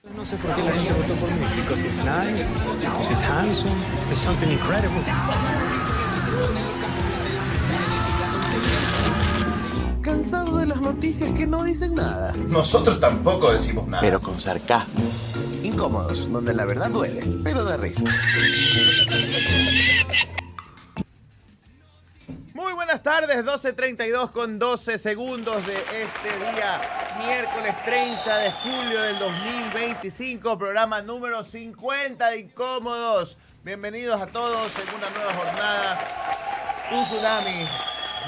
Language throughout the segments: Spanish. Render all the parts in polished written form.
No sé por qué la gente votó por mí. Because he's nice, because he's handsome, there's something incredible. Cansado de las noticias que no dicen nada. Nosotros tampoco decimos nada. Pero con sarcasmo. Incómodos, donde la verdad duele, pero da risa. Muy buenas tardes, 12:32 con 12 segundos de este día, miércoles 30 de julio del 2025, programa número 50 de Incómodos. Bienvenidos a todos en una nueva jornada. Un tsunami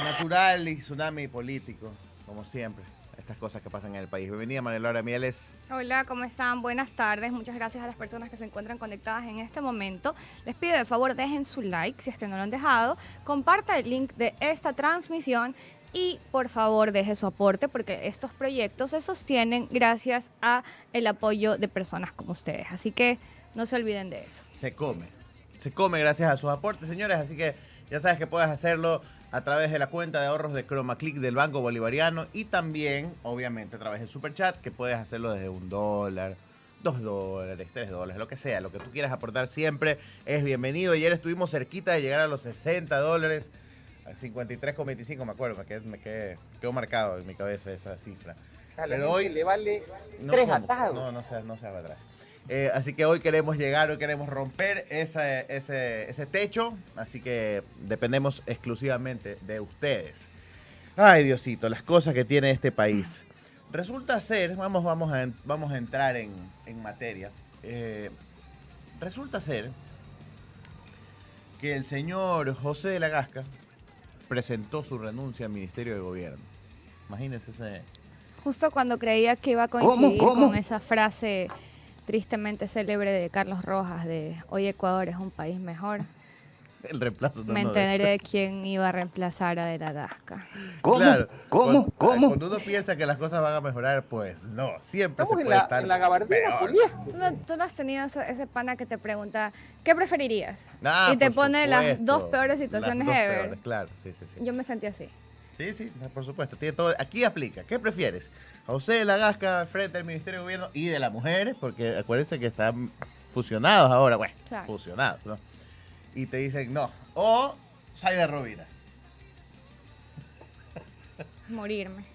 natural y tsunami político, como siempre. Estas cosas que pasan en el país. Bienvenida, María Laura Mieles. Hola, ¿cómo están? Buenas tardes. Muchas gracias a las personas que se encuentran conectadas en este momento. Les pido de favor dejen su like si es que no lo han dejado. Comparta el link de esta transmisión y por favor deje su aporte porque estos proyectos se sostienen gracias a el apoyo de personas como ustedes. Así que no se olviden de eso. Se come gracias a sus aportes, señores. Así que ya sabes que puedes hacerlo a través de la cuenta de ahorros de ChromaClick del Banco Bolivariano y también, obviamente, a través del Superchat, que puedes hacerlo desde $1, $2, $3, lo que sea. Lo que tú quieras aportar siempre es bienvenido. Ayer estuvimos cerquita de llegar a los $60, a 53,25, me acuerdo, quedó marcado en mi cabeza esa cifra. Pero hoy le vale tres atados. No seas atrás. Así que hoy queremos llegar, hoy queremos romper ese techo, así que dependemos exclusivamente de ustedes. Ay, Diosito, las cosas que tiene este país. Resulta ser, vamos a entrar en materia, resulta ser que el señor José de la Gasca presentó su renuncia al Ministerio de Gobierno. Imagínense ese... Justo cuando creía que iba a coincidir con esa frase tristemente célebre de Carlos Rojas de hoy Ecuador es un país mejor. El reemplazo. Me enteré de quién iba a reemplazar a De la Gasca. ¿Cómo? Claro, ¿Cómo? Cuando uno piensa que las cosas van a mejorar, pues no, siempre Estamos se puede estar en la gabardina, peor. Julián. ¿Tú no has tenido ese pana que te pregunta ¿qué preferirías? Ah, y te por pone las supuesto. dos peores situaciones Las dos ever. peores, claro, sí. Yo me sentí así. Sí, por supuesto. Tiene todo. Aquí aplica. ¿Qué prefieres? José de la Gasca frente al Ministerio de Gobierno y de las mujeres, porque acuérdense que están fusionados ahora. Bueno, Claro. fusionados, ¿no? Y te dicen no. O Zaida Rovira. Morirme.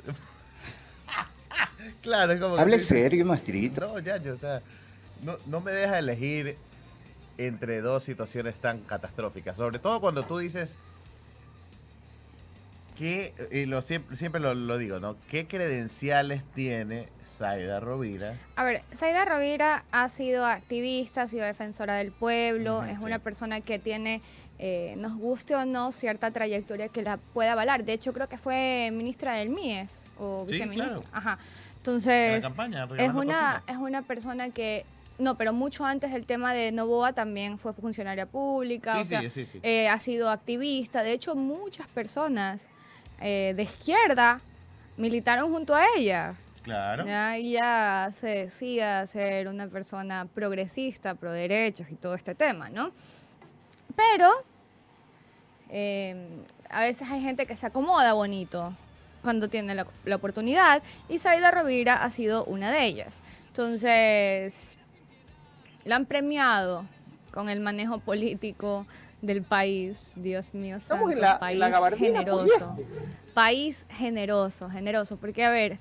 Claro, es como que Hable tú dices, serio, maestrito. no, ya, o sea, no me deja elegir entre dos situaciones tan catastróficas. Sobre todo cuando tú dices que, siempre lo digo, ¿no? ¿Qué credenciales tiene Zaida Rovira? A ver, Zaida Rovira ha sido activista, ha sido defensora del pueblo, Ujú, es sí. una persona que tiene, nos guste o no, cierta trayectoria que la pueda avalar. De hecho, creo que fue ministra del MIES o Sí, viceministra. claro. Ajá. En la Entonces, campaña, es regalando una cositas. persona que... No, pero mucho antes del tema de Noboa también fue funcionaria pública, Sí, o sea, sí. ha sido activista. De hecho, muchas personas de izquierda militaron junto a ella. Claro. Ya, y ya se decía ser una persona progresista, pro derechos y todo este tema, ¿no? Pero a veces hay gente que se acomoda bonito cuando tiene la oportunidad y Zaida Rovira ha sido una de ellas. Entonces, la han premiado con el manejo político del país. Dios mío, Estamos santo, en país la gabardina, generoso. País generoso, porque a ver,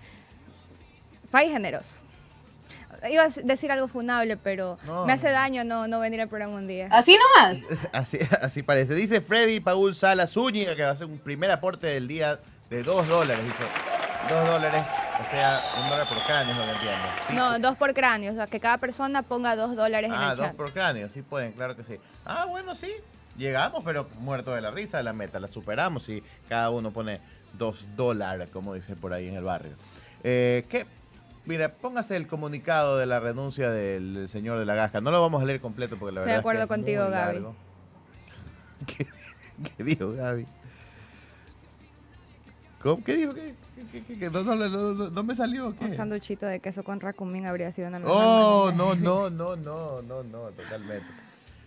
país generoso. Iba a decir algo funable, pero No. me hace daño no venir al programa un día. Así nomás. Así parece. Dice Freddy Paul Sala Zúñiga que va a hacer un primer aporte del día de $2. Dice $2, o sea, $1 por cráneo, es lo que entiendo. Sí. No, 2 por cráneo, o sea, que cada persona ponga $2 en el 2 chat. por cráneo, sí pueden, claro que sí. Ah, bueno, sí. Llegamos, pero muerto de la risa de la meta, la superamos y cada uno pone $2, como dicen por ahí en el barrio. ¿Qué? Mira, póngase el comunicado de la renuncia del señor de la Gasca. No lo vamos a leer completo porque la Estoy verdad de es acuerdo que es contigo, muy Gaby. largo. ¿Qué dijo Gaby? ¿Cómo? ¿Qué dijo? ¿Qué? No me salió. ¿Qué? Un sanduchito de queso con racumín habría sido una mejor Oh, manera. no, totalmente.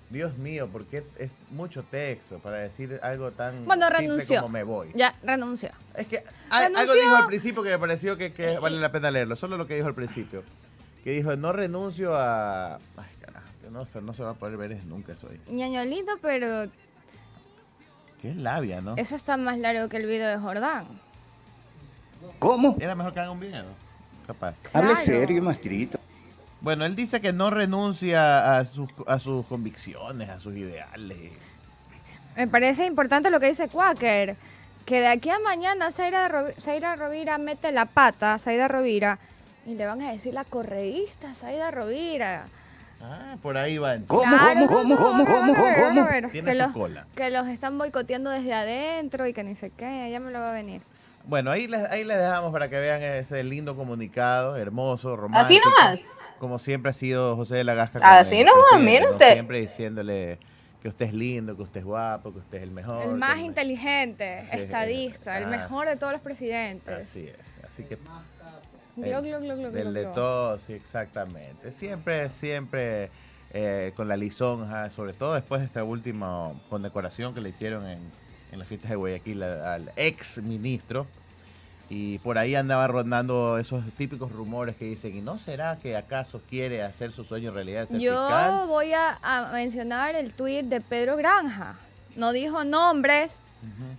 Dios mío, porque es mucho texto para decir algo tan Bueno, simple renunció. como me voy. Ya, renunció. Es que algo Renunció. dijo al principio que me pareció que vale la pena leerlo. Solo lo que dijo al principio. que dijo, no renuncio a... Ay, carajo, que no se va a poder ver nunca eso ahí. Ñañolito, pero Que es labia, ¿no? eso está más largo que el video de Jordán. ¿Cómo? Era mejor que haga un video, capaz. Claro. Hable serio, maestrito. Bueno, él dice que no renuncia a sus convicciones, a sus ideales. Me parece importante lo que dice Quaker, que de aquí a mañana Zaira Rovira mete la pata, Zaida Rovira, y le van a decir la correísta Zaida Rovira. Ah, por ahí va. ¿Cómo, Claro, cómo, no, cómo, van a cómo, ver, van a cómo? ver, Tiene que su los- cola. Que los están boicoteando desde adentro y que ni sé qué, ya me lo va a venir. Bueno, ahí les dejamos para que vean ese lindo comunicado, hermoso, romántico. Así nomás. Como siempre ha sido José de la Gasca. Así el nomás, presidente, mire ¿no? usted. Siempre diciéndole que usted es lindo, que usted es guapo, que usted es el mejor. El que más me- inteligente, Sí, estadista, el mejor de todos los presidentes. Así es. Así que Glo, glo, glo, glo, del glo, de glo. todo, sí, exactamente. Siempre con la lisonja, sobre todo después de esta última condecoración que le hicieron en las fiestas de Guayaquil al ex ministro. Y por ahí andaba rondando esos típicos rumores que dicen, ¿y no será que acaso quiere hacer su sueño realidad de ser fiscal? Yo voy a mencionar el tuit de Pedro Granja. No dijo nombres,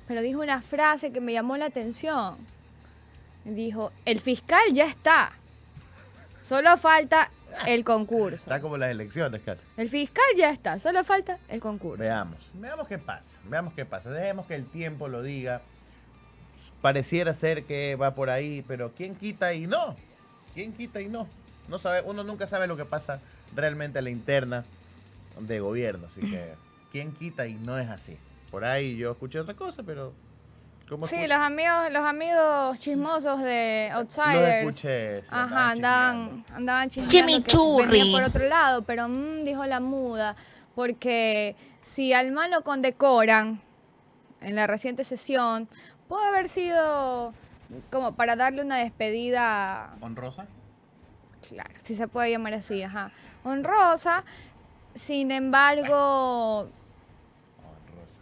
pero dijo una frase que me llamó la atención. Dijo, el fiscal ya está. Solo falta el concurso. Está como las elecciones casi. El fiscal ya está, solo falta el concurso. Veamos qué pasa. Dejemos que el tiempo lo diga. Pareciera ser que va por ahí, pero ¿quién quita y no? ¿Quién quita y no? No sabe, uno nunca sabe lo que pasa realmente a la interna de gobierno, así que ¿quién quita y no es así? Por ahí yo escuché otra cosa, pero como Sí, escu- los amigos chismosos de los Outsiders. escuché. se Ajá, andaban andaban chismeando Chimichurri. que venía por otro lado, pero dijo la muda, porque si al man lo condecoran en la reciente sesión, puede haber sido como para darle una despedida, chismeando. ¿Honrosa? claro, si se puede llamar así, ajá, honrosa. Sin embargo, Honrosa.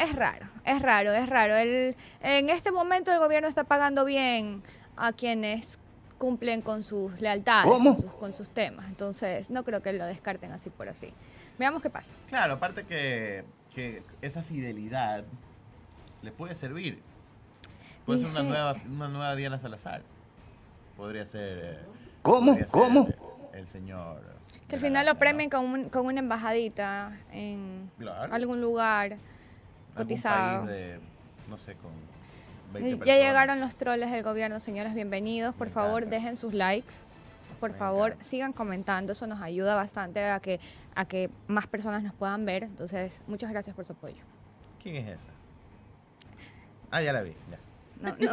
es raro. En este momento el gobierno está pagando bien a quienes cumplen con sus lealtades, ¿Cómo? con sus temas. Entonces, no creo que lo descarten así por así. Veamos qué pasa. Claro, aparte que esa fidelidad le puede servir. Puede ser Sí. una nueva Diana Salazar. Podría ser. ¿Cómo? podría ser ¿Cómo? El señor. Que al de la final lo Gata, premien ¿no? con una embajadita en Claro. algún lugar Algún cotizado. país de, no sé, con 20 Ya personas. llegaron los troles del gobierno, señores, bienvenidos. Por Me favor, encanta. dejen sus likes. Por Me favor, encanta. sigan comentando, eso nos ayuda bastante a que más personas nos puedan ver. Entonces, muchas gracias por su apoyo. ¿Quién es esa? Ah, ya la vi. Ya.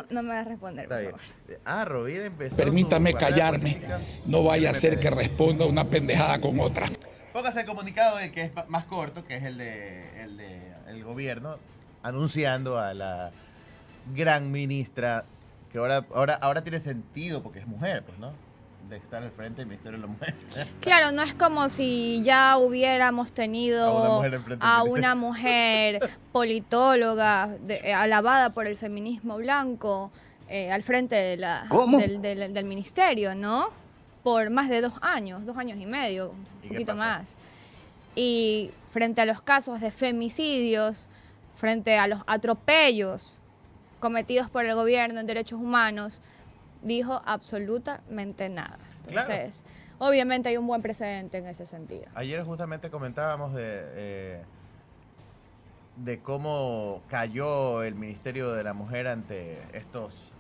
No me vas a responder, Está por bien. favor. Ah, Rovira empezó. Permítame su carrera callarme. política. No vaya a ser que responda una pendejada con otra. Póngase el comunicado, el que es más corto, que es el de el gobierno, anunciando a la gran ministra, que ahora tiene sentido porque es mujer, pues, ¿no? De estar al frente del Ministerio de la Mujer. Claro, no es como si ya hubiéramos tenido A una mujer enfrente a del una mujer politóloga alabada por el feminismo blanco al frente de ¿Cómo? del ministerio, ¿no? Por más de 2 años y medio, un ¿Y qué poquito pasó? más. Y frente a los casos de femicidios, frente a los atropellos cometidos por el gobierno en derechos humanos, dijo absolutamente nada. Claro. Entonces, obviamente hay un buen precedente en ese sentido. Ayer justamente comentábamos de cómo cayó el Ministerio de la Mujer ante estos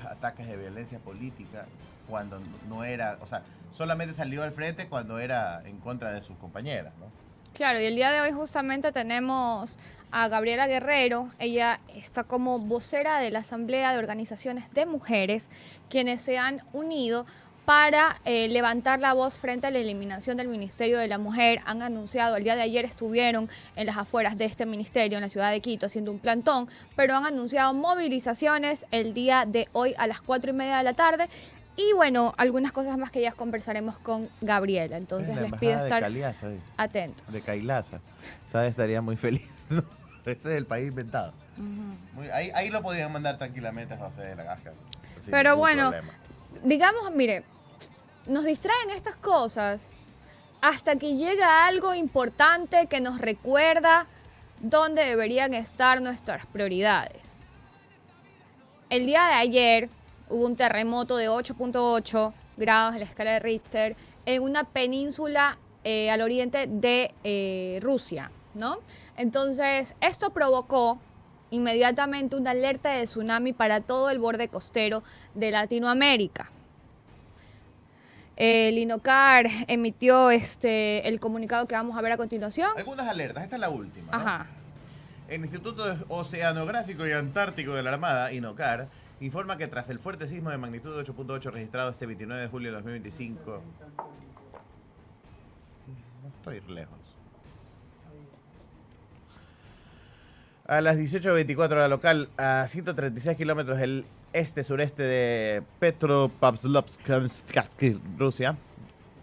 ataques de violencia política cuando no era, o sea, solamente salió al frente cuando era en contra de sus compañeras, ¿no? Claro, y el día de hoy justamente tenemos a Gabriela Guerrero. Ella está como vocera de la Asamblea de Organizaciones de Mujeres, quienes se han unido para levantar la voz frente a la eliminación del Ministerio de la Mujer. Han anunciado, el día de ayer estuvieron en las afueras de este ministerio, en la ciudad de Quito, haciendo un plantón, pero han anunciado movilizaciones el día de hoy a las 4:30 de la tarde. Y bueno, algunas cosas más que ya conversaremos con Gabriela. Entonces La les pido embajada estar de Caliaza, dice. atentos. De Kailasa. ¿Sabes? Estaría muy feliz, ¿no? Ese es el país inventado. Ahí lo podrían mandar tranquilamente a José de la Gasca. sin Pero ningún bueno, problema. digamos, mire, nos distraen estas cosas hasta que llega algo importante que nos recuerda dónde deberían estar nuestras prioridades. El día de ayer hubo un terremoto de 8.8 grados en la escala de Richter en una península al oriente de Rusia, ¿no? Entonces, esto provocó inmediatamente una alerta de tsunami para todo el borde costero de Latinoamérica. El INOCAR emitió el comunicado que vamos a ver a continuación. Algunas alertas, esta es la última, ¿no? Ajá. El Instituto Oceanográfico y Antártico de la Armada, INOCAR, informa que tras el fuerte sismo de magnitud de 8.8 registrado este 29 de julio de 2025... No estoy lejos. A las 18:24 hora local, a 136 kilómetros del este-sureste de Petropavlovsk, Rusia,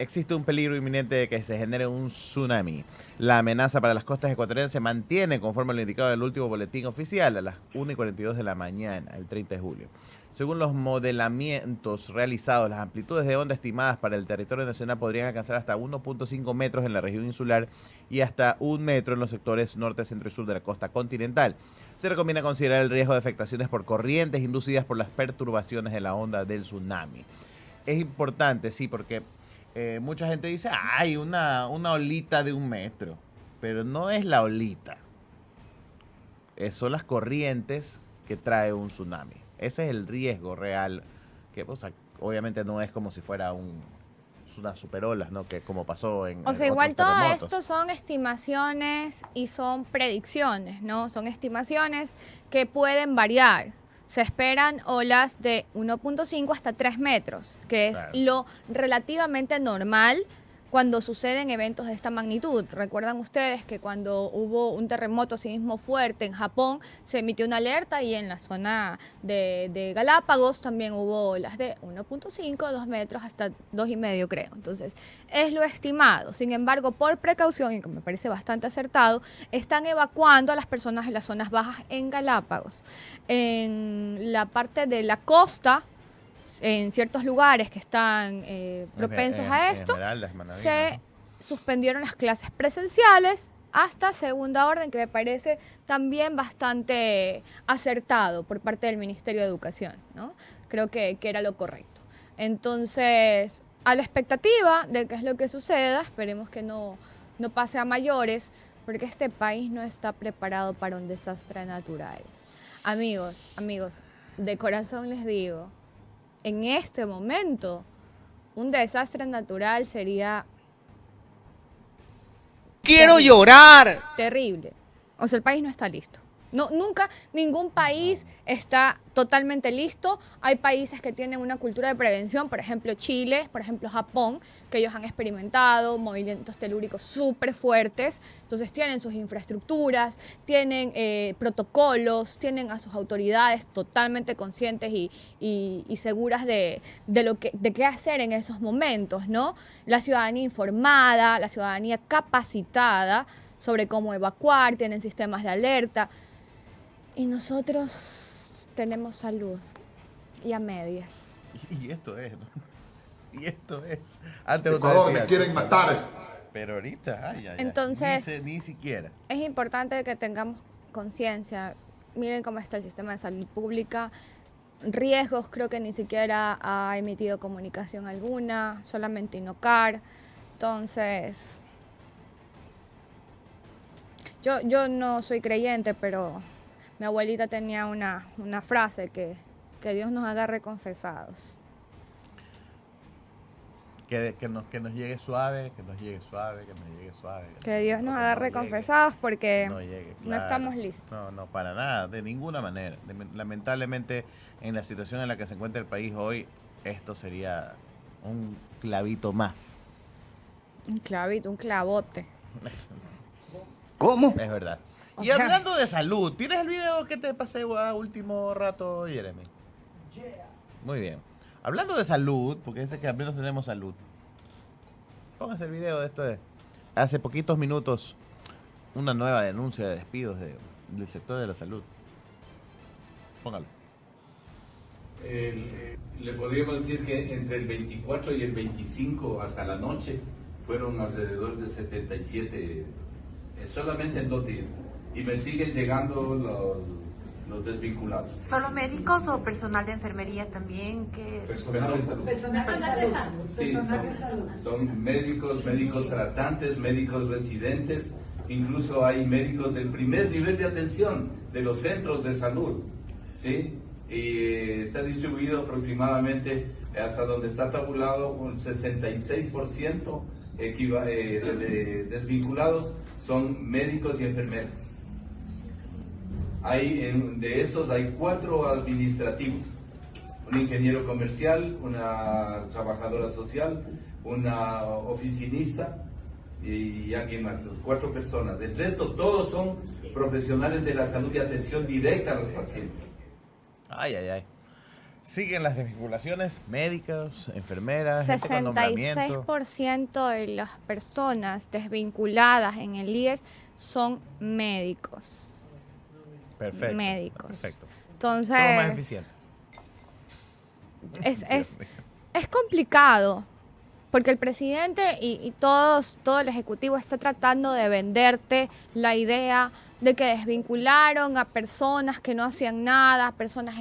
existe un peligro inminente de que se genere un tsunami. La amenaza para las costas ecuatorianas se mantiene conforme lo indicado en el último boletín oficial a las 1:42 de la mañana, el 30 de julio. Según los modelamientos realizados, las amplitudes de onda estimadas para el territorio nacional podrían alcanzar hasta 1.5 metros en la región insular y hasta 1 metro en los sectores norte, centro y sur de la costa continental. Se recomienda considerar el riesgo de afectaciones por corrientes inducidas por las perturbaciones de la onda del tsunami. Es importante, sí, porque mucha gente dice, hay una olita de 1 metro, pero no es la olita. Son las corrientes que trae un tsunami. Ese es el riesgo real, que obviamente no es como si fuera una superola, ¿no? Que como pasó en Igual otros todo terremotos. esto son estimaciones y son predicciones, ¿no? Son estimaciones que pueden variar. Se esperan olas de 1.5 hasta 3 metros, que es Claro. lo relativamente normal cuando suceden eventos de esta magnitud. Recuerdan ustedes que cuando hubo un terremoto así mismo fuerte en Japón, se emitió una alerta y en la zona de Galápagos también hubo olas de 1.5, 2 metros hasta 2,5 creo. Entonces, es lo estimado. Sin embargo, por precaución, y que me parece bastante acertado, están evacuando a las personas en las zonas bajas en Galápagos. En la parte de la costa, en ciertos lugares que están propensos a esto, Esmeraldas, Manaví, se ¿no? suspendieron las clases presenciales hasta segunda orden, que me parece también bastante acertado por parte del Ministerio de Educación, ¿no? Creo que era lo correcto. Entonces, a la expectativa de qué es lo que suceda, esperemos que no pase a mayores, porque este país no está preparado para un desastre natural. Amigos, de corazón les digo, en este momento, un desastre natural sería ¡Quiero llorar! terrible. O sea, el país no está listo. No, nunca, ningún país está totalmente listo. Hay países que tienen una cultura de prevención, por ejemplo Chile, por ejemplo Japón, que ellos han experimentado movimientos telúricos súper fuertes. Entonces tienen sus infraestructuras, tienen protocolos, tienen a sus autoridades totalmente conscientes y seguras de qué hacer en esos momentos, ¿no? La ciudadanía informada, la ciudadanía capacitada sobre cómo evacuar, tienen sistemas de alerta. Y nosotros tenemos salud y a medias. Y esto es, ¿no? Y esto es. Antes Ecuador decía, me quieren matar. pero ahorita, ay. Entonces, ni siquiera. es importante que tengamos conciencia. Miren cómo está el sistema de salud pública. Riesgos, creo que ni siquiera ha emitido comunicación alguna, solamente INOCAR. Entonces, yo no soy creyente, pero mi abuelita tenía una frase que Dios nos agarre confesados. Que nos llegue suave, que nos llegue suave, que nos llegue suave. Que Dios nos no agarre llegue, confesados porque no llegue, no claro. estamos listos. No, para nada, de ninguna manera. Lamentablemente, en la situación en la que se encuentra el país hoy, esto sería un clavito más. Un clavito, un clavote. ¿Cómo? Es verdad. O Y sea- hablando de salud, ¿tienes el video que te pasé a último rato, Jeremy? Muy bien. Hablando de salud, porque dice que al menos tenemos salud. Póngase el video de esto de hace poquitos minutos, una nueva denuncia de despidos del sector de la salud. Póngalo. El Le podríamos decir que entre el 24 y el 25 hasta la noche fueron alrededor de 77, solamente en 2 días. Y me siguen llegando los desvinculados. ¿Solo médicos o personal de enfermería también? Personal de salud. Personal de salud. Sí, son médicos tratantes, médicos residentes, incluso hay médicos del primer nivel de atención de los centros de salud, ¿sí? Y está distribuido aproximadamente, hasta donde está tabulado, un 66% de desvinculados son médicos y enfermeras. De esos hay 4 administrativos, un ingeniero comercial, una trabajadora social, una oficinista y alguien más, 4 personas. El resto todos son profesionales de la salud y atención directa a los pacientes. Ay. Siguen las desvinculaciones, médicos, enfermeras, gente con nombramiento. 66% de las personas desvinculadas en el IES son médicos. Perfecto. Médicos. Perfecto. Entonces, Son los más eficientes. es complicado, porque el presidente y todo el Ejecutivo está tratando de venderte la idea de que desvincularon a personas que no hacían nada, personas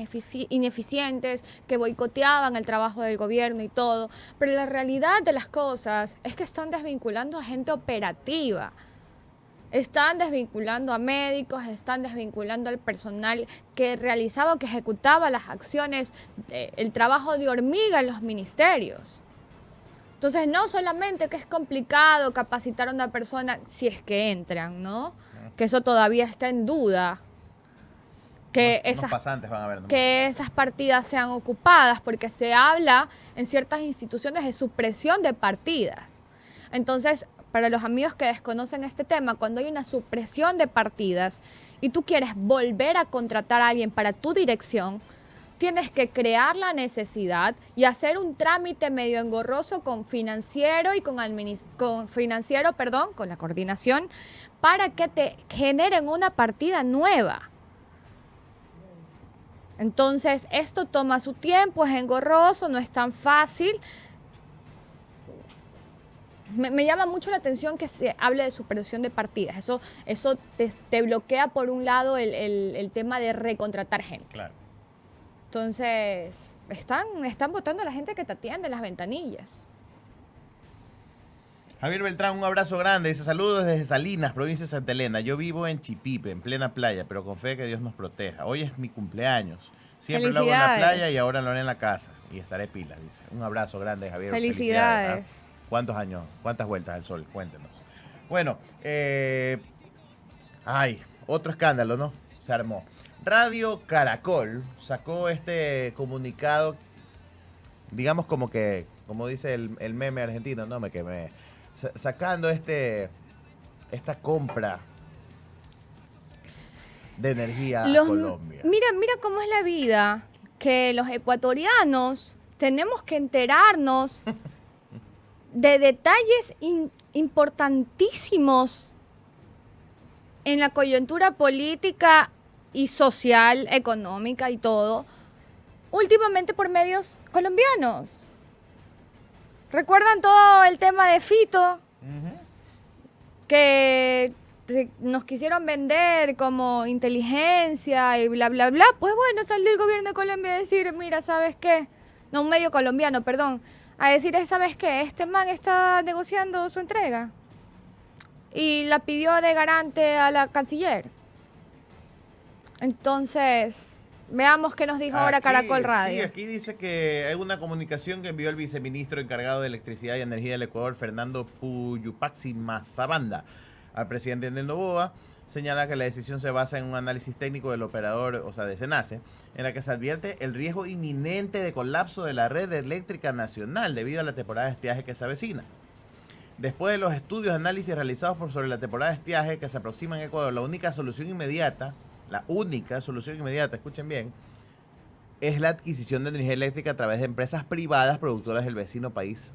ineficientes, que boicoteaban el trabajo del gobierno y todo. Pero la realidad de las cosas es que están desvinculando a gente operativa. Están desvinculando a médicos, están desvinculando al personal que realizaba, que ejecutaba las acciones, el trabajo de hormiga en los ministerios. Entonces, no solamente que es complicado capacitar a una persona si es que entran, ¿no? Que eso todavía está en duda. Que Unos pasantes van a ver. Que esas partidas sean ocupadas, porque se habla en ciertas instituciones de supresión de partidas. Entonces, para los amigos que desconocen este tema, cuando hay una supresión de partidas y tú quieres volver a contratar a alguien para tu dirección, tienes que crear la necesidad y hacer un trámite medio engorroso con financiero y con la coordinación, para que te generen una partida nueva. Entonces, esto toma su tiempo, es engorroso, no es tan fácil. Me llama mucho la atención que se hable de supresión de partidas. Eso te bloquea, por un lado, el tema de recontratar gente. Claro. Entonces, están votando a la gente que te atiende en las ventanillas. Javier Beltrán, un abrazo grande. Dice, saludos desde Salinas, provincia de Santa Elena. Yo vivo en Chipipe, en plena playa, pero con fe de que Dios nos proteja. Hoy es mi cumpleaños. Siempre lo hago en la playa y ahora lo haré en la casa. Y estaré pilas, dice. Un abrazo grande, Javier. Felicidades. ¿Cuántos años? ¿Cuántas vueltas al sol? Cuéntenos. Bueno, otro escándalo, ¿no? Se armó. Radio Caracol sacó este comunicado, digamos como dice el meme argentino, ¿no? Sacando esta compra de energía a Colombia. Mira cómo es la vida, que los ecuatorianos tenemos que enterarnos de detalles importantísimos en la coyuntura política y social, económica y todo, últimamente por medios colombianos. ¿Recuerdan todo el tema de Fito? Que nos quisieron vender como inteligencia y bla, bla, bla. Pues bueno, salió el gobierno de Colombia a decir, mira, ¿sabes qué? No, un medio colombiano, perdón. A decir, ¿sabes qué? Este man está negociando su entrega. Y la pidió de garante a la canciller. Entonces, veamos qué nos dijo ahora Caracol Radio. Sí, aquí dice que hay una comunicación que envió el viceministro encargado de Electricidad y Energía del Ecuador, Fernando Puyupaxi Mazabanda, al presidente Daniel Noboa. Señala que la decisión se basa en un análisis técnico del operador, o sea, de SENACE, en la que se advierte el riesgo inminente de colapso de la red eléctrica nacional debido a la temporada de estiaje que se avecina. Después de los estudios de análisis realizados sobre la temporada de estiaje que se aproxima en Ecuador, la única solución inmediata, escuchen bien, es la adquisición de energía eléctrica a través de empresas privadas productoras del vecino país,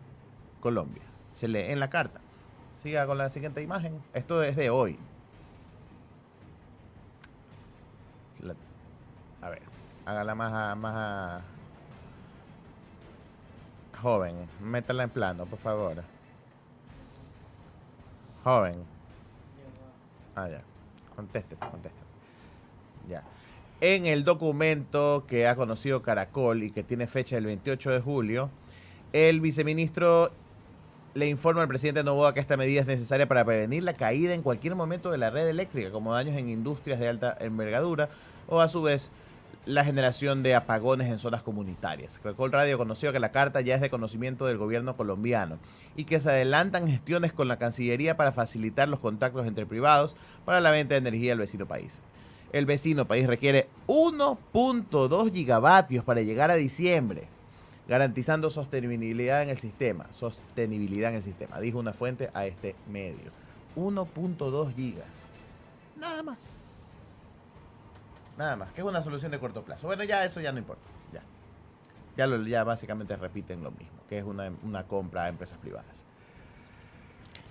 Colombia. Se lee en la carta. Siga con la siguiente imagen. Esto es de hoy. A ver, hágala Joven, métala en plano, por favor. Joven. Ah, ya. Conteste. Ya. En el documento que ha conocido Caracol y que tiene fecha del 28 de julio, el viceministro le informa al presidente Noboa que esta medida es necesaria para prevenir la caída en cualquier momento de la red eléctrica, como daños en industrias de alta envergadura o, a su vez, la generación de apagones en zonas comunitarias. Caracol Radio conoció que la carta ya es de conocimiento del gobierno colombiano y que se adelantan gestiones con la Cancillería para facilitar los contactos entre privados para la venta de energía al vecino país. El vecino país requiere 1.2 gigavatios para llegar a diciembre, garantizando sostenibilidad en el sistema. Dijo una fuente a este medio. 1.2 gigas. Nada más, que es una solución de corto plazo. Bueno, ya eso ya no importa. Ya básicamente repiten lo mismo, que es una compra a empresas privadas.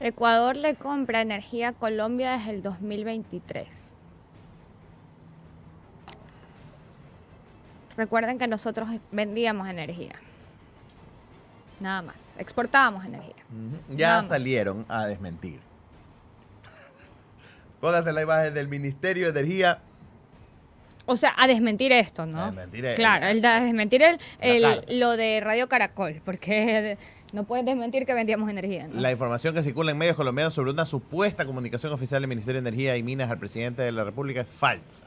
Ecuador le compra energía a Colombia desde el 2023. Recuerden que nosotros vendíamos energía. Nada más. Exportábamos energía. Ya Nada más. salieron a desmentir. Póngase la imagen del Ministerio de Energía. O sea, a desmentir esto, ¿no? A desmentir claro, a desmentir lo de Radio Caracol, porque no pueden desmentir que vendíamos energía, ¿no? La información que circula en medios colombianos sobre una supuesta comunicación oficial del Ministerio de Energía y Minas al presidente de la República es falsa.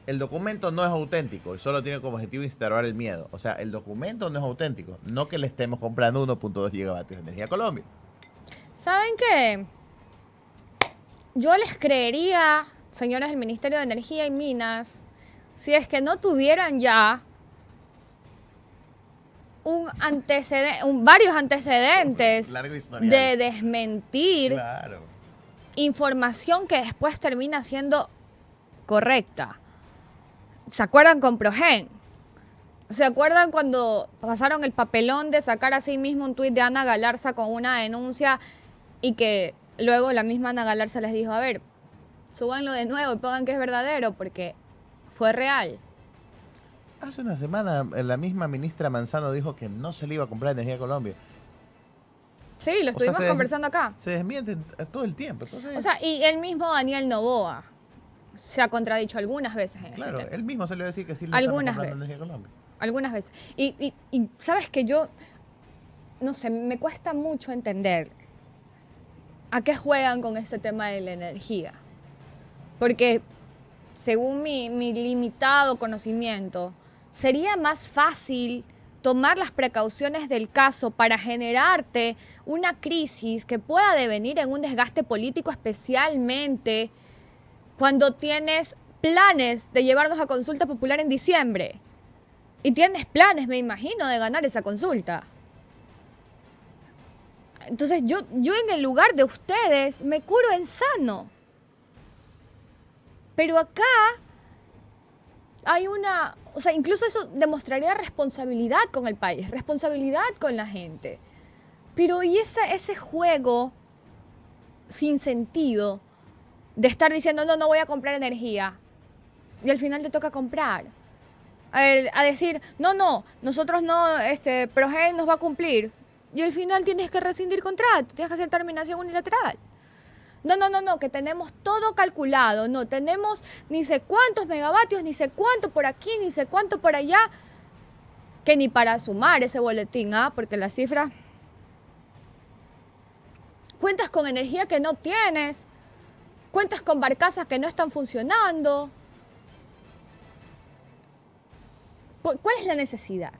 El documento no es auténtico y solo tiene como objetivo instaurar el miedo. O sea, el documento no es auténtico, no que le estemos comprando 1.2 gigavatios de energía a Colombia. ¿Saben qué? Yo les creería, señores del Ministerio de Energía y Minas, si es que no tuvieran ya varios antecedentes Largo historial. de desmentir Claro. información que después termina siendo correcta. ¿Se acuerdan con Progen? ¿Se acuerdan cuando pasaron el papelón de sacar así mismo un tuit de Ana Galarza con una denuncia y que luego la misma Ana Galarza les dijo, a ver, súbanlo de nuevo y pongan que es verdadero porque fue real? Hace una semana la misma ministra Manzano dijo que no se le iba a comprar energía a Colombia. Sí, lo estuvimos conversando acá. Se desmienten todo el tiempo. Entonces, O sea, y el mismo Daniel Noboa se ha contradicho algunas veces en claro, este tema. él mismo se le va a decir que sí le Algunas estamos comprando veces. energía a Colombia. Algunas veces. Y sabes que yo, no sé, me cuesta mucho entender a qué juegan con este tema de la energía. Porque según mi limitado conocimiento, sería más fácil tomar las precauciones del caso para generarte una crisis que pueda devenir en un desgaste político, especialmente cuando tienes planes de llevarnos a consulta popular en diciembre. Y tienes planes, me imagino, de ganar esa consulta. Entonces yo en el lugar de ustedes me curo en sano. Pero acá hay una... O sea, incluso eso demostraría responsabilidad con el país, responsabilidad con la gente. Pero ¿y ese juego sin sentido de estar diciendo, no voy a comprar energía? Y al final te toca comprar. A decir, nosotros no, Progen nos va a cumplir. Y al final tienes que rescindir contrato, tienes que hacer terminación unilateral. No, que tenemos todo calculado, no tenemos ni sé cuántos megavatios, ni sé cuánto por aquí, ni sé cuánto por allá, que ni para sumar ese boletín, porque la cifra... Cuentas con energía que no tienes, cuentas con barcazas que no están funcionando. ¿Cuál es la necesidad?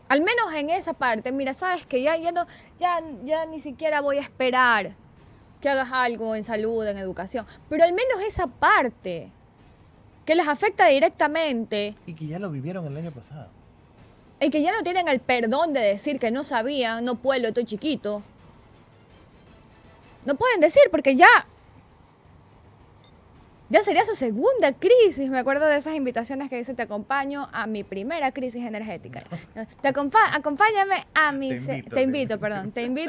Al menos en esa parte, mira, sabes que ya ni siquiera voy a esperar que hagas algo en salud, en educación, pero al menos esa parte que les afecta directamente Y que ya lo vivieron el año pasado. y que ya no tienen el perdón de decir que no sabían, no puedo, estoy chiquito. No pueden decir porque ya sería su segunda crisis. Me acuerdo de esas invitaciones que dice, te acompaño a mi primera crisis energética. Acompáñame a mi... Te invito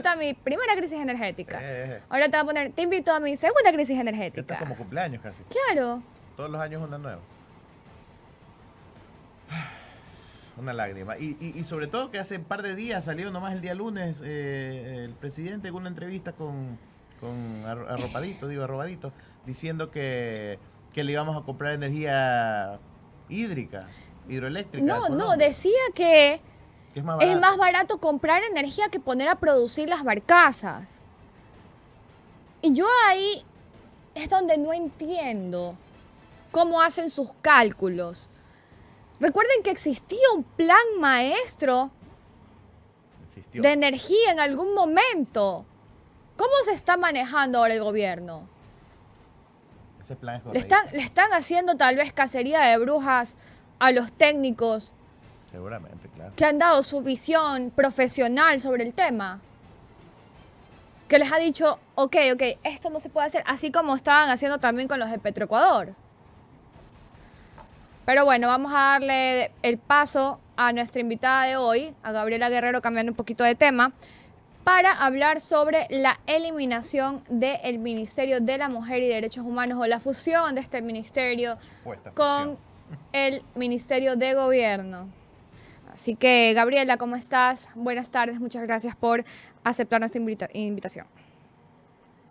a mi primera crisis energética. Ahora te voy a poner, te invito a mi segunda crisis Esto energética. es como cumpleaños casi. Claro. Todos los años una nueva. Una lágrima. Y sobre todo que hace un par de días salió nomás el día lunes el presidente con una entrevista con Arrobadito, diciendo que le íbamos a comprar energía hidroeléctrica. No, a no, Colombia, decía que que es más es barato. más barato comprar energía que poner a producir las barcazas. Y yo ahí es donde no entiendo cómo hacen sus cálculos. Recuerden que existía un plan maestro Existió. de energía en algún momento. ¿Cómo se está manejando ahora el gobierno? Ese plan es Le correcto. están haciendo tal vez cacería de brujas a los técnicos Seguramente, claro. que han dado su visión profesional sobre el tema. Que les ha dicho, ok, esto no se puede hacer, así como estaban haciendo también con los de Petroecuador. Pero bueno, vamos a darle el paso a nuestra invitada de hoy, a Gabriela Guerrero, cambiando un poquito de tema, para hablar sobre la eliminación del Ministerio de la Mujer y Derechos Humanos o la fusión de este ministerio Supuesta con fusión. el Ministerio de Gobierno. Así que, Gabriela, ¿cómo estás? Buenas tardes, muchas gracias por aceptar nuestra invitación.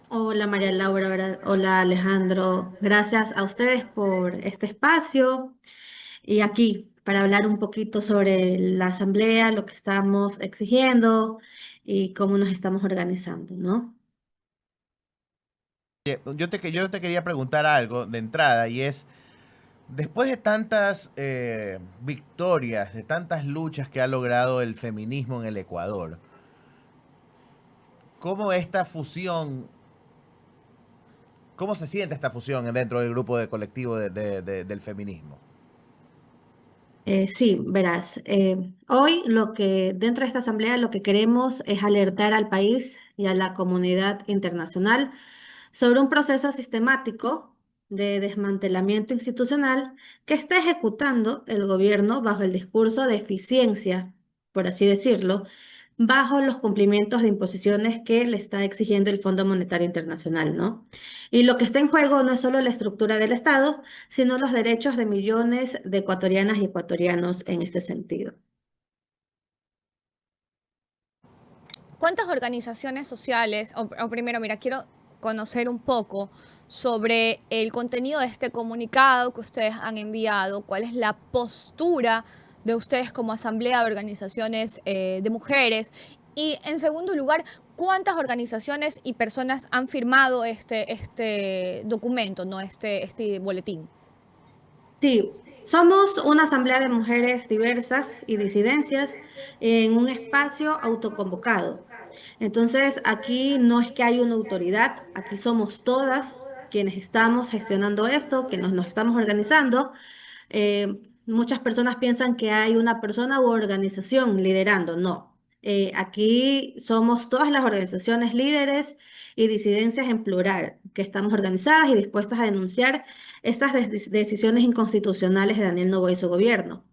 Hola María Laura, hola Alejandro, gracias a ustedes por este espacio y aquí para hablar un poquito sobre la asamblea, lo que estamos exigiendo y cómo nos estamos organizando, ¿no? Yo te quería preguntar algo de entrada y es, después de tantas victorias, de tantas luchas que ha logrado el feminismo en el Ecuador, ¿cómo esta fusión, cómo se siente esta fusión dentro del grupo de colectivo del feminismo? Sí, verás, hoy lo que dentro de esta asamblea lo que queremos es alertar al país y a la comunidad internacional sobre un proceso sistemático de desmantelamiento institucional que está ejecutando el gobierno bajo el discurso de eficiencia, por así decirlo, bajo los cumplimientos de imposiciones que le está exigiendo el Fondo Monetario Internacional, ¿no? Y lo que está en juego no es solo la estructura del Estado, sino los derechos de millones de ecuatorianas y ecuatorianos en este sentido. ¿Cuántas organizaciones sociales, o primero, mira, quiero conocer un poco sobre el contenido de este comunicado que ustedes han enviado, cuál es la postura de ustedes como asamblea de organizaciones de mujeres y, en segundo lugar, cuántas organizaciones y personas han firmado este documento, ¿no? este boletín? Sí, somos una asamblea de mujeres diversas y disidencias en un espacio autoconvocado. Entonces, aquí no es que hay una autoridad, aquí somos todas quienes estamos gestionando esto, que nos estamos organizando. Muchas personas piensan que hay una persona u organización liderando. No. Aquí somos todas las organizaciones líderes y disidencias en plural, que estamos organizadas y dispuestas a denunciar estas decisiones inconstitucionales de Daniel Noboa y su gobierno.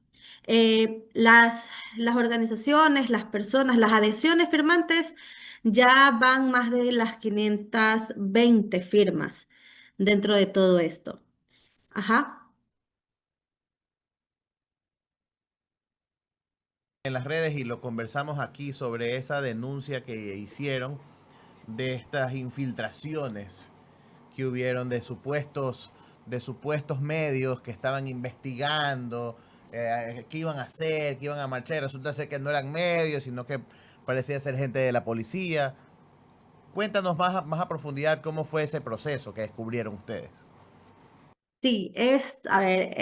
Las organizaciones, las personas, las adhesiones firmantes ya van más de las 520 firmas dentro de todo esto. Ajá. En las redes y lo conversamos aquí sobre esa denuncia que hicieron de estas infiltraciones que hubieron de supuestos medios que estaban investigando qué iban a hacer, qué iban a marchar. Resulta ser que no eran medios, sino que parecía ser gente de la policía. Cuéntanos más a profundidad cómo fue ese proceso que descubrieron ustedes. Sí, a ver,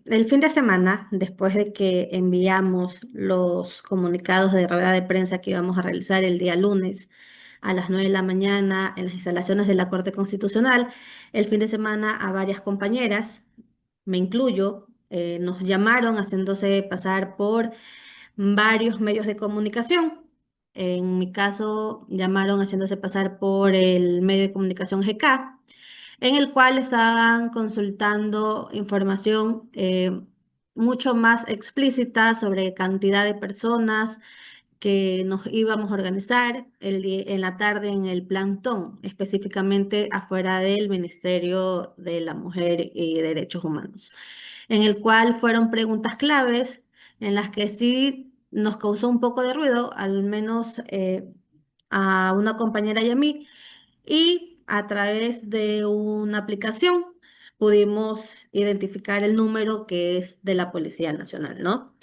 el fin de semana, después de que enviamos los comunicados de rueda de prensa que íbamos a realizar el día lunes a las 9 de la mañana en las instalaciones de la Corte Constitucional, el fin de semana a varias compañeras, me incluyo, nos llamaron haciéndose pasar por varios medios de comunicación. En mi caso, llamaron haciéndose pasar por el medio de comunicación GK, en el cual estaban consultando información mucho más explícita sobre cantidad de personas que nos íbamos a organizar en la tarde en el plantón, específicamente afuera del Ministerio de la Mujer y Derechos Humanos, en el cual fueron preguntas claves en las que sí nos causó un poco de ruido, al menos a una compañera y a mí, y a través de una aplicación pudimos identificar el número que es de la Policía Nacional, ¿no?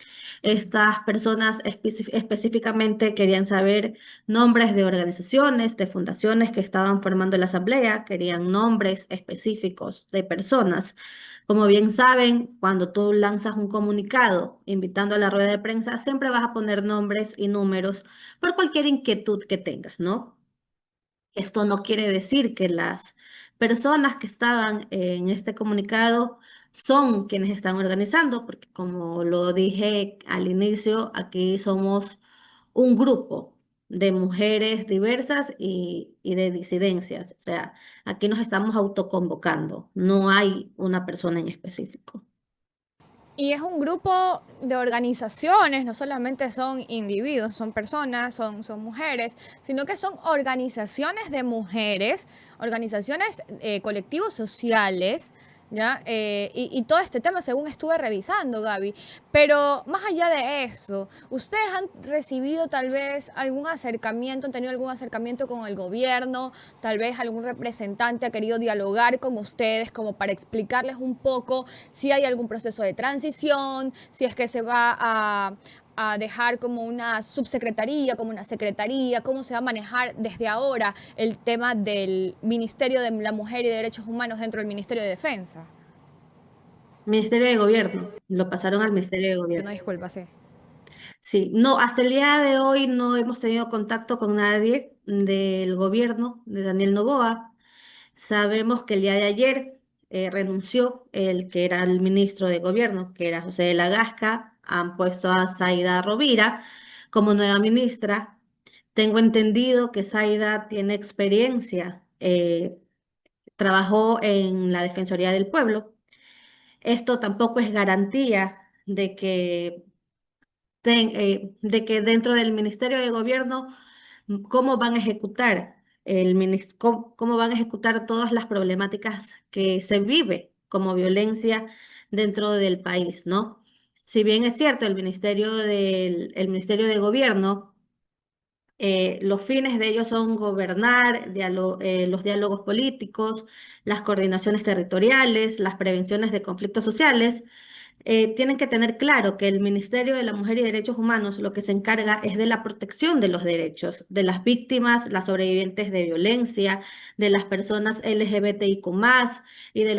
Estas personas específicamente querían saber nombres de organizaciones, de fundaciones que estaban formando la asamblea, querían nombres específicos de personas. Como bien saben, cuando tú lanzas un comunicado invitando a la rueda de prensa, siempre vas a poner nombres y números por cualquier inquietud que tengas, ¿no? Esto no quiere decir que las personas que estaban en este comunicado son quienes están organizando, porque como lo dije al inicio, aquí somos un grupo de mujeres diversas y de disidencias. O sea, aquí nos estamos autoconvocando, no hay una persona en específico. Y es un grupo de organizaciones, no solamente son individuos, son personas, son mujeres, sino que son organizaciones de mujeres, organizaciones, colectivos sociales, ¿ya? Y todo este tema según estuve revisando, Gaby. Pero más allá de eso, ¿ustedes han recibido tal vez algún acercamiento, han tenido algún acercamiento con el gobierno? Tal vez algún representante ha querido dialogar con ustedes como para explicarles un poco si hay algún proceso de transición, si es que se va a dejar como una subsecretaría, como una secretaría, cómo se va a manejar desde ahora el tema del Ministerio de la Mujer y Derechos Humanos dentro del Ministerio de Defensa. Ministerio de Gobierno, lo pasaron al Ministerio de No, Gobierno. disculpa, sí. Sí, no, hasta el día de hoy no hemos tenido contacto con nadie del gobierno de Daniel Noboa. Sabemos que el día de ayer renunció el que era el ministro de gobierno, que era José de la Gasca. Han puesto a Zaida Rovira como nueva ministra. Tengo entendido que Zaida tiene experiencia, trabajó en la Defensoría del Pueblo. Esto tampoco es garantía de que dentro del Ministerio de Gobierno, cómo van a ejecutar cómo van a ejecutar todas las problemáticas que se vive como violencia dentro del país, ¿no? Si bien es cierto, el Ministerio de Gobierno, los fines de ellos son gobernar, los diálogos políticos, las coordinaciones territoriales, las prevenciones de conflictos sociales, tienen que tener claro que el Ministerio de la Mujer y Derechos Humanos lo que se encarga es de la protección de los derechos de las víctimas, las sobrevivientes de violencia, de las personas LGBTIQ+, y de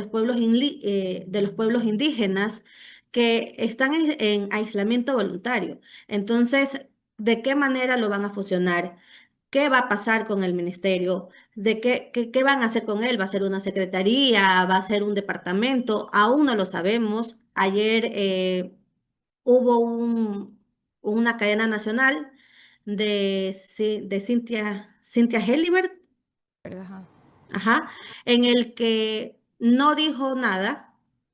de los pueblos indígenas que están en aislamiento voluntario. Entonces, ¿de qué manera lo van a fusionar? ¿Qué va a pasar con el ministerio? ¿Qué van a hacer con él? ¿Va a ser una secretaría? ¿Va a ser un departamento? Aún no lo sabemos. Ayer hubo una cadena nacional de Cynthia Helibert, Ajá. ajá, en el que no dijo nada,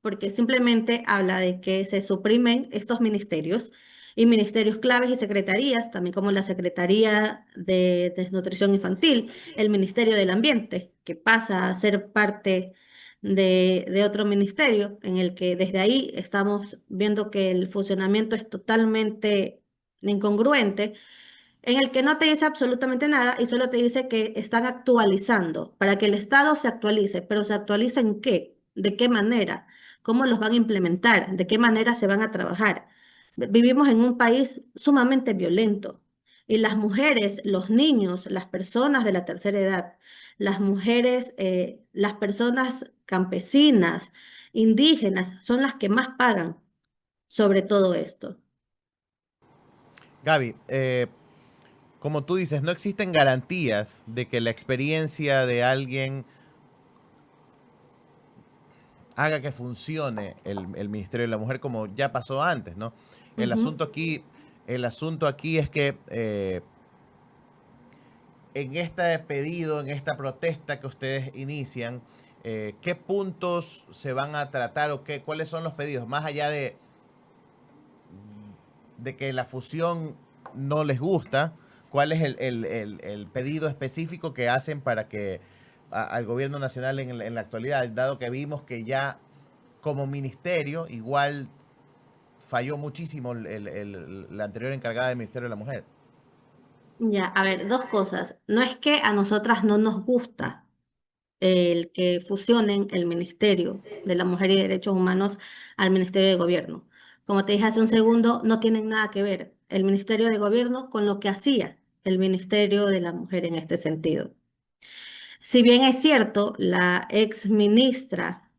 porque simplemente habla de que se suprimen estos ministerios y ministerios claves y secretarías, también como la Secretaría de Desnutrición Infantil, el Ministerio del Ambiente, que pasa a ser parte de otro ministerio, en el que desde ahí estamos viendo que el funcionamiento es totalmente incongruente, en el que no te dice absolutamente nada y solo te dice que están actualizando para que el Estado se actualice, pero ¿se actualiza en qué? ¿De qué manera? ¿Cómo los van a implementar? ¿De qué manera se van a trabajar? Vivimos en un país sumamente violento y las mujeres, los niños, las personas de la tercera edad, las mujeres, las personas campesinas, indígenas, son las que más pagan sobre todo esto. Gaby, como tú dices, no existen garantías de que la experiencia de alguien haga que funcione el Ministerio de la Mujer como ya pasó antes, ¿no? El Ujú. asunto aquí, el asunto aquí es que en este pedido, en esta protesta que ustedes inician, ¿qué puntos se van a tratar o cuáles son los pedidos? Más allá de que la fusión no les gusta, ¿cuál es el pedido específico que hacen para que al gobierno nacional en la actualidad, dado que vimos que ya como ministerio igual falló muchísimo la anterior encargada del Ministerio de la Mujer. Ya, a ver, dos cosas. No es que a nosotras no nos gusta el que fusionen el Ministerio de la Mujer y Derechos Humanos al Ministerio de Gobierno. Como te dije hace un segundo, no tienen nada que ver el Ministerio de Gobierno con lo que hacía el Ministerio de la Mujer en este sentido. Si bien es cierto, la ex ministra,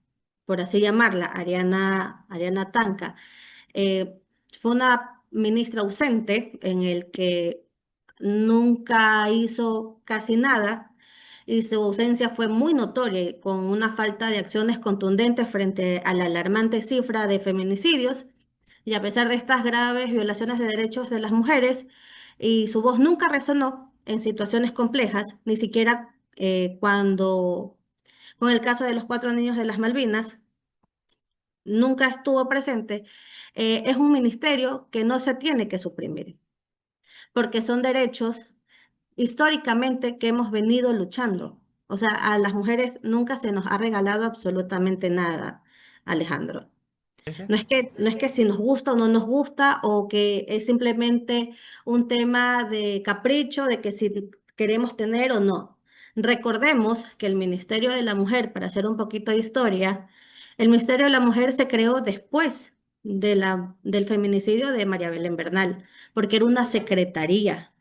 por así llamarla, Ariana Tanca, fue una ministra ausente en el que nunca hizo casi nada y su ausencia fue muy notoria y con una falta de acciones contundentes frente a la alarmante cifra de feminicidios. Y a pesar de estas graves violaciones de derechos de las mujeres, y su voz nunca resonó en situaciones complejas, ni siquiera cuando, con el caso de los 4 niños de las Malvinas, nunca estuvo presente. Es un ministerio que no se tiene que suprimir, porque son derechos históricamente que hemos venido luchando. O sea, a las mujeres nunca se nos ha regalado absolutamente nada, Alejandro. No es que si nos gusta o no nos gusta, o que es simplemente un tema de capricho, de que si queremos tener o no. Recordemos que el Ministerio de la Mujer, para hacer un poquito de historia, el Ministerio de la Mujer se creó después del feminicidio de María Belén Bernal, porque era una secretaría.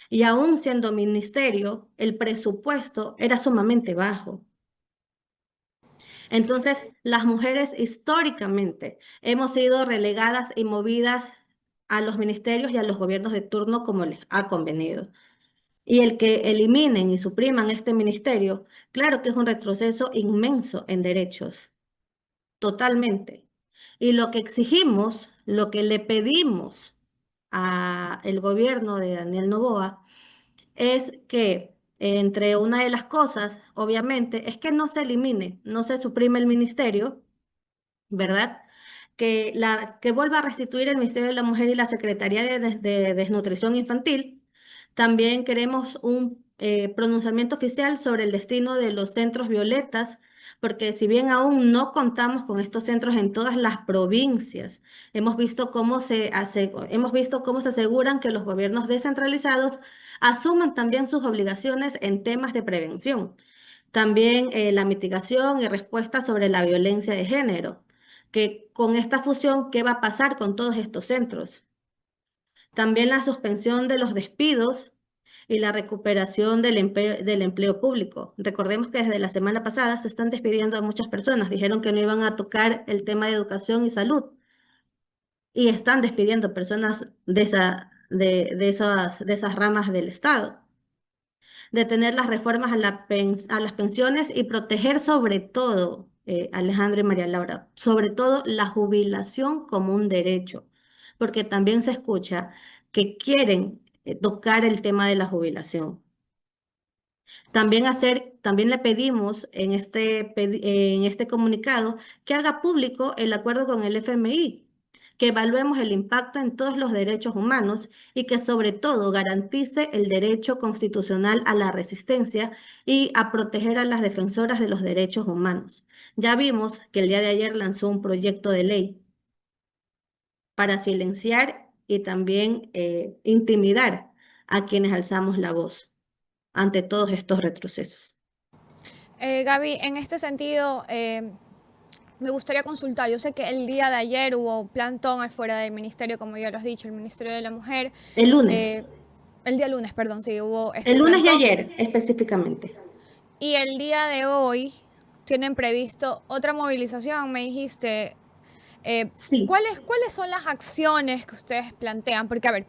Y aún siendo ministerio, el presupuesto era sumamente bajo. Entonces, las mujeres históricamente hemos sido relegadas y movidas a los ministerios y a los gobiernos de turno como les ha convenido. Y el que eliminen y supriman este ministerio, claro que es un retroceso inmenso en derechos, totalmente. Y lo que exigimos, lo que le pedimos al gobierno de Daniel Noboa, es que entre una de las cosas, obviamente, es que no se elimine, no se suprime el ministerio, ¿verdad? Que vuelva a restituir el Ministerio de la Mujer y la Secretaría de Desnutrición Infantil. También queremos un pronunciamiento oficial sobre el destino de los centros violetas, porque si bien aún no contamos con estos centros en todas las provincias, hemos visto cómo se aseguran que los gobiernos descentralizados asuman también sus obligaciones en temas de prevención. También la mitigación y respuesta sobre la violencia de género, que con esta fusión, ¿qué va a pasar con todos estos centros? También la suspensión de los despidos y la recuperación del empleo público. Recordemos que desde la semana pasada se están despidiendo a muchas personas. Dijeron que no iban a tocar el tema de educación y salud y están despidiendo personas de esas ramas del Estado. Detener las reformas a las pensiones y proteger sobre todo, Alejandro y María Laura, sobre todo la jubilación como un derecho, porque también se escucha que quieren tocar el tema de la jubilación. También le pedimos en este comunicado que haga público el acuerdo con el FMI, que evaluemos el impacto en todos los derechos humanos y que sobre todo garantice el derecho constitucional a la resistencia y a proteger a las defensoras de los derechos humanos. Ya vimos que el día de ayer lanzó un proyecto de ley para silenciar y también intimidar a quienes alzamos la voz ante todos estos retrocesos. Gaby, en este sentido, me gustaría consultar. Yo sé que el día de ayer hubo plantón afuera del ministerio, como ya lo has dicho, el Ministerio de la Mujer. El lunes. El día lunes, perdón, sí, hubo El lunes y plantón. ayer, específicamente. Y el día de hoy tienen previsto otra movilización, me dijiste. Sí. ¿Cuáles son las acciones que ustedes plantean? Porque, a ver,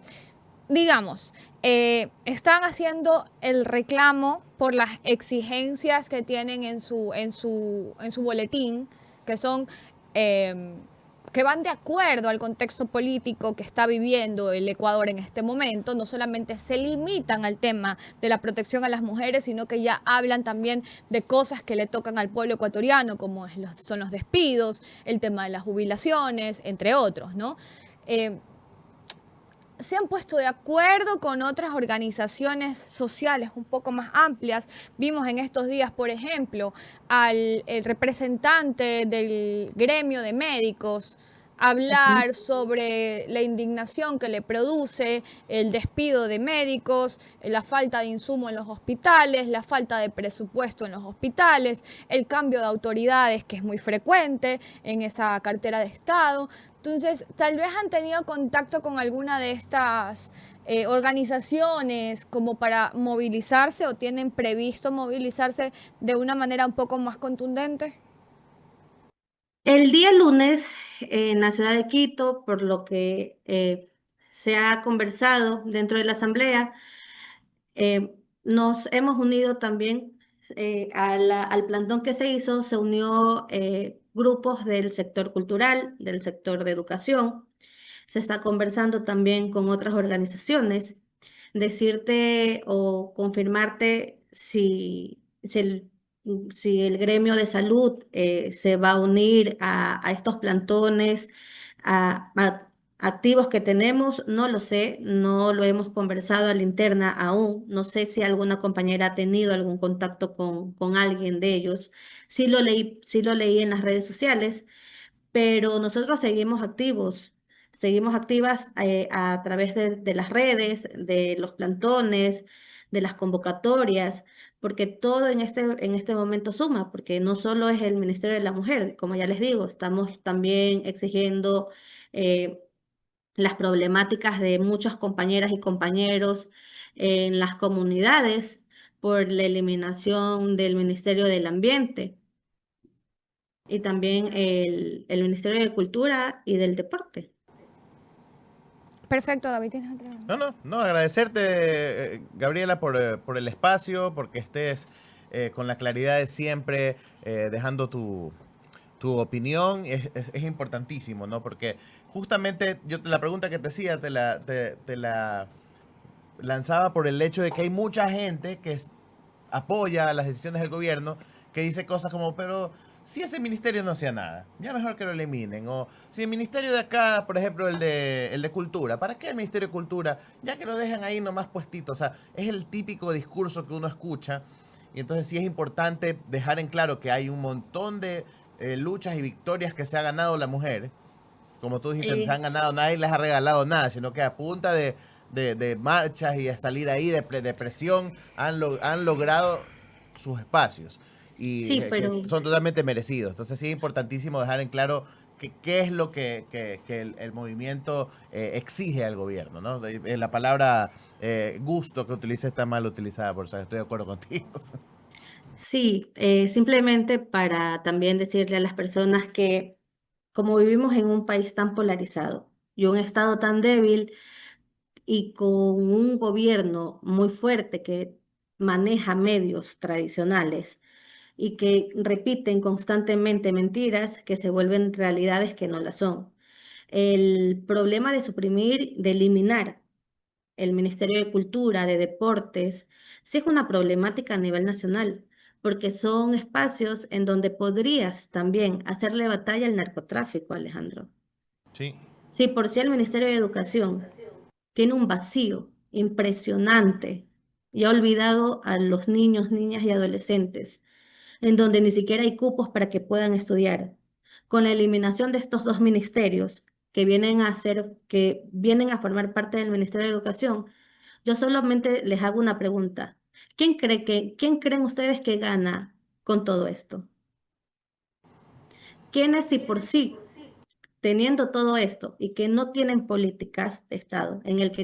digamos, están haciendo el reclamo por las exigencias que tienen en su boletín, que son que van de acuerdo al contexto político que está viviendo el Ecuador en este momento. No solamente se limitan al tema de la protección a las mujeres, sino que ya hablan también de cosas que le tocan al pueblo ecuatoriano, como son los despidos, el tema de las jubilaciones, entre otros, ¿no? Se han puesto de acuerdo con otras organizaciones sociales un poco más amplias. Vimos en estos días, por ejemplo, el representante del gremio de médicos hablar sobre la indignación que le produce el despido de médicos, la falta de insumo en los hospitales, la falta de presupuesto en los hospitales, el cambio de autoridades que es muy frecuente en esa cartera de Estado. Entonces, tal vez han tenido contacto con alguna de estas organizaciones como para movilizarse o tienen previsto movilizarse de una manera un poco más contundente. El día lunes en la ciudad de Quito, por lo que se ha conversado dentro de la asamblea, nos hemos unido también al plantón que se hizo, se unió grupos del sector cultural, del sector de educación. Se está conversando también con otras organizaciones. Decirte o confirmarte si el gremio de salud se va a unir a estos plantones activos que tenemos, no lo sé, no lo hemos conversado a la interna aún, no sé si alguna compañera ha tenido algún contacto con alguien de ellos. Sí lo leí en las redes sociales, pero nosotros seguimos activos, seguimos activas a través de las redes, de los plantones, de las convocatorias, porque todo en este momento suma, porque no solo es el Ministerio de la Mujer, como ya les digo, estamos también exigiendo eh, las problemáticas de muchas compañeras y compañeros en las comunidades por la eliminación del Ministerio del Ambiente y también el Ministerio de Cultura y del Deporte. Perfecto, David, ¿tienes otra? No, agradecerte, Gabriela, por el espacio, porque estés con la claridad de siempre, dejando tu opinión. Es importantísimo, ¿no? Porque justamente la pregunta que te hacía, te la lanzaba por el hecho de que hay mucha gente que apoya las decisiones del gobierno, que dice cosas como, pero si ese ministerio no hacía nada, ya mejor que lo eliminen. O si el ministerio de acá, por ejemplo, el de Cultura, ¿para qué el Ministerio de Cultura? Ya que lo dejan ahí nomás puestito. O sea, es el típico discurso que uno escucha. Y entonces sí es importante dejar en claro que hay un montón de luchas y victorias que se ha ganado la mujer. Como tú dijiste, no se han ganado, nadie les ha regalado nada, sino que a punta de marchas y de salir ahí de presión han logrado sus espacios y Sí, que pero son totalmente merecidos. Entonces sí es importantísimo dejar en claro qué es lo que el movimiento exige al gobierno, ¿no? La palabra gusto que utiliza está mal utilizada, por eso estoy de acuerdo contigo. sí, simplemente para también decirle a las personas que como vivimos en un país tan polarizado y un estado tan débil y con un gobierno muy fuerte que maneja medios tradicionales, y que repiten constantemente mentiras que se vuelven realidades que no las son. El problema de suprimir, de eliminar el Ministerio de Cultura, de Deportes, sí es una problemática a nivel nacional, porque son espacios en donde podrías también hacerle batalla al narcotráfico, Alejandro. Sí. Si por sí el Ministerio de Educación tiene un vacío impresionante y ha olvidado a los niños, niñas y adolescentes en donde ni siquiera hay cupos para que puedan estudiar. Con la eliminación de estos dos ministerios que vienen a formar parte del Ministerio de Educación, yo solamente les hago una pregunta. ¿Quién creen ustedes que gana con todo esto? ¿Quiénes si por sí, teniendo todo esto y que no tienen políticas de Estado, en el que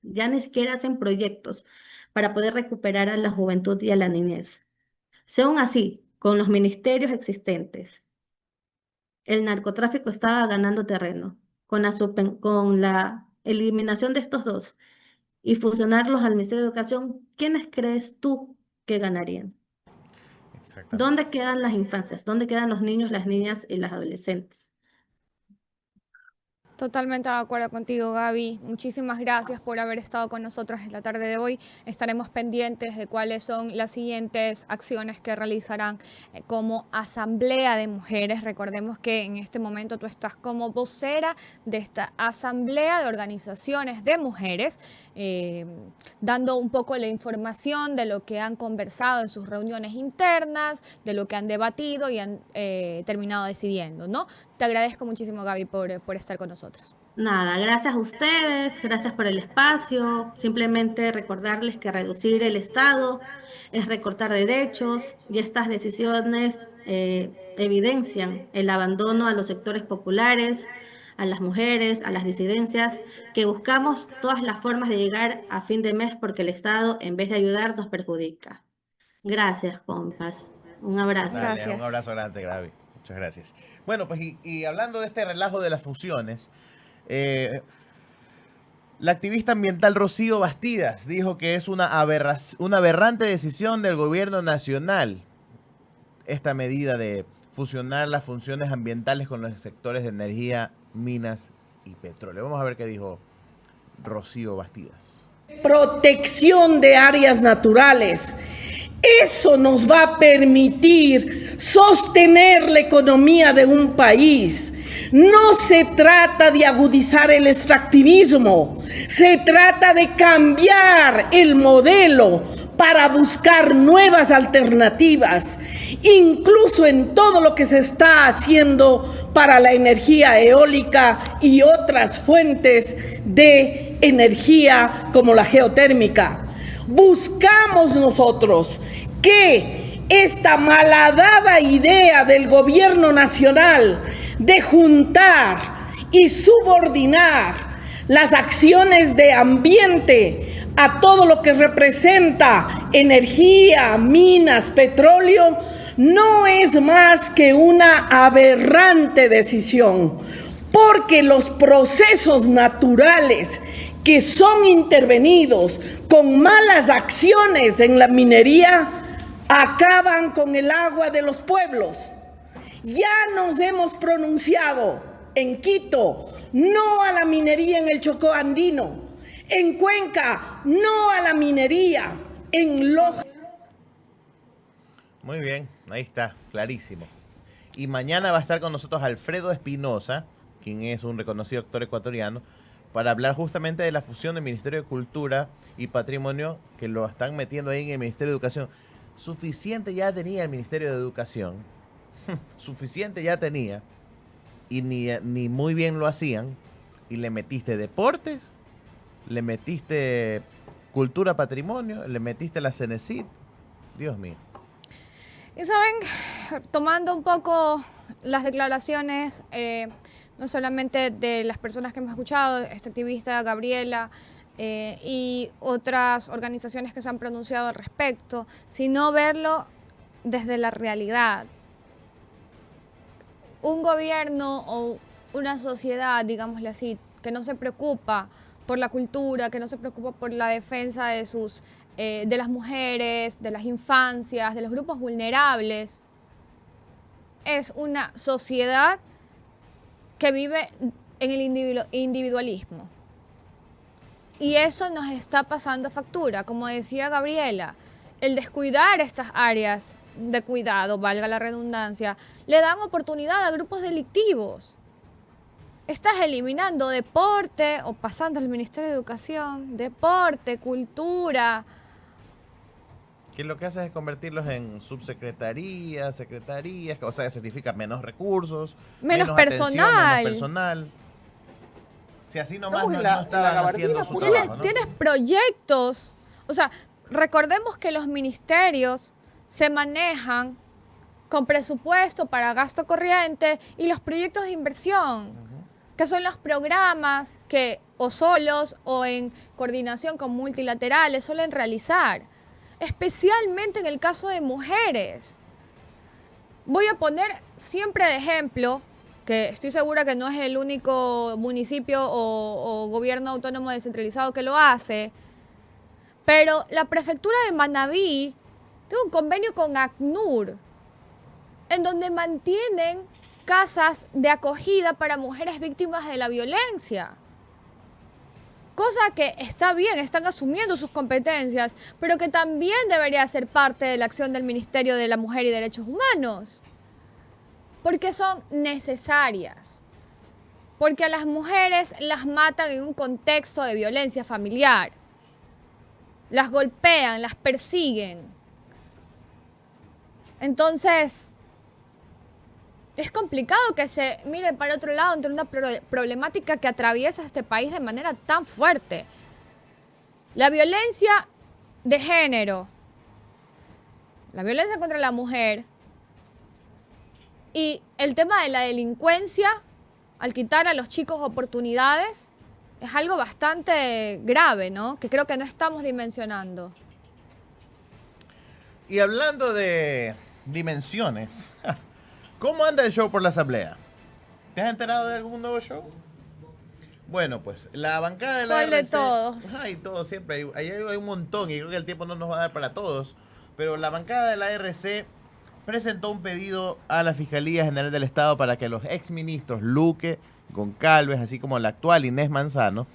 ya ni siquiera hacen proyectos para poder recuperar a la juventud y a la niñez? Si aún así, con los ministerios existentes, el narcotráfico estaba ganando terreno, con la eliminación de estos dos y fusionarlos al Ministerio de Educación, ¿quiénes crees tú que ganarían? Exactamente. ¿Dónde quedan las infancias? ¿Dónde quedan los niños, las niñas y las adolescentes? Totalmente de acuerdo contigo, Gaby. Muchísimas gracias por haber estado con nosotros en la tarde de hoy. Estaremos pendientes de cuáles son las siguientes acciones que realizarán como Asamblea de Mujeres. Recordemos que en este momento tú estás como vocera de esta Asamblea de Organizaciones de Mujeres, dando un poco la información de lo que han conversado en sus reuniones internas, de lo que han debatido y han terminado decidiendo, ¿no? Te agradezco muchísimo, Gaby, por estar con nosotros. Nada, gracias a ustedes, gracias por el espacio. Simplemente recordarles que reducir el Estado es recortar derechos y estas decisiones evidencian el abandono a los sectores populares, a las mujeres, a las disidencias, que buscamos todas las formas de llegar a fin de mes porque el Estado, en vez de ayudar, nos perjudica. Gracias, compas. Un abrazo. Dale, Gracias. un abrazo grande, Gaby. Muchas gracias. Bueno, pues y hablando de este relajo de las fusiones, la activista ambiental Rocío Bastidas dijo que es una aberrante decisión del gobierno nacional esta medida de fusionar las funciones ambientales con los sectores de energía, minas y petróleo. Vamos a ver qué dijo Rocío Bastidas. Protección de áreas naturales. Eso nos va a permitir sostener la economía de un país. No se trata de agudizar el extractivismo, se trata de cambiar el modelo para buscar nuevas alternativas, incluso en todo lo que se está haciendo para la energía eólica y otras fuentes de energía como la geotérmica. Buscamos nosotros que esta malhadada idea del gobierno nacional de juntar y subordinar las acciones de ambiente a todo lo que representa energía, minas, petróleo, no es más que una aberrante decisión, porque los procesos naturales que son intervenidos con malas acciones en la minería acaban con el agua de los pueblos. Ya nos hemos pronunciado en Quito, no a la minería en el Chocó andino, en Cuenca, no a la minería, en Loja. Muy bien, ahí está, clarísimo. Y mañana va a estar con nosotros Alfredo Espinosa, quien es un reconocido actor ecuatoriano, para hablar justamente de la fusión del Ministerio de Cultura y Patrimonio, que lo están metiendo ahí en el Ministerio de Educación. Suficiente ya tenía el Ministerio de Educación, suficiente ya tenía, y ni muy bien lo hacían, y le metiste deportes, le metiste cultura, patrimonio, le metiste la Cenecit. Dios mío. Y saben, tomando un poco las declaraciones, no solamente de las personas que hemos escuchado, esta activista Gabriela y otras organizaciones que se han pronunciado al respecto, sino verlo desde la realidad. Un gobierno o una sociedad, digámosle así, que no se preocupa por la cultura, que no se preocupa por la defensa de de las mujeres, de las infancias, de los grupos vulnerables, es una sociedad que vive en el individualismo. Y eso nos está pasando factura. Como decía Gabriela, el descuidar estas áreas de cuidado, valga la redundancia, le dan oportunidad a grupos delictivos. Estás eliminando deporte, o pasando al Ministerio de Educación, deporte, cultura. Que lo que hace es convertirlos en subsecretarías, secretarías, o sea, significa menos recursos, Menos atención, personal. menos personal. Si así nomás no estaban haciendo su trabajo, ¿no? Tienes proyectos, o sea, recordemos que los ministerios se manejan con presupuesto para gasto corriente y los proyectos de inversión, que son los programas que o solos o en coordinación con multilaterales suelen realizar, especialmente en el caso de mujeres. Voy a poner siempre de ejemplo, que estoy segura que no es el único municipio o gobierno autónomo descentralizado que lo hace, pero la prefectura de Manabí tiene un convenio con ACNUR, en donde mantienen casas de acogida para mujeres víctimas de la violencia. Cosa que está bien, están asumiendo sus competencias, pero que también debería ser parte de la acción del Ministerio de la Mujer y Derechos Humanos. Porque son necesarias. Porque a las mujeres las matan en un contexto de violencia familiar. Las golpean, las persiguen. Entonces, es complicado que se mire para otro lado ante una problemática que atraviesa este país de manera tan fuerte. La violencia de género, la violencia contra la mujer y el tema de la delincuencia al quitar a los chicos oportunidades es algo bastante grave, ¿no? Que creo que no estamos dimensionando. Y hablando de dimensiones, ¿cómo anda el show por la Asamblea? ¿Te has enterado de algún nuevo show? Bueno, pues la bancada de la ¿Cuál de RC... todos? Ay, todos, siempre. Ahí hay un montón y creo que el tiempo no nos va a dar para todos. Pero la bancada de la RC presentó un pedido a la Fiscalía General del Estado para que los exministros Luque, Goncalves, así como la actual Inés Manzano,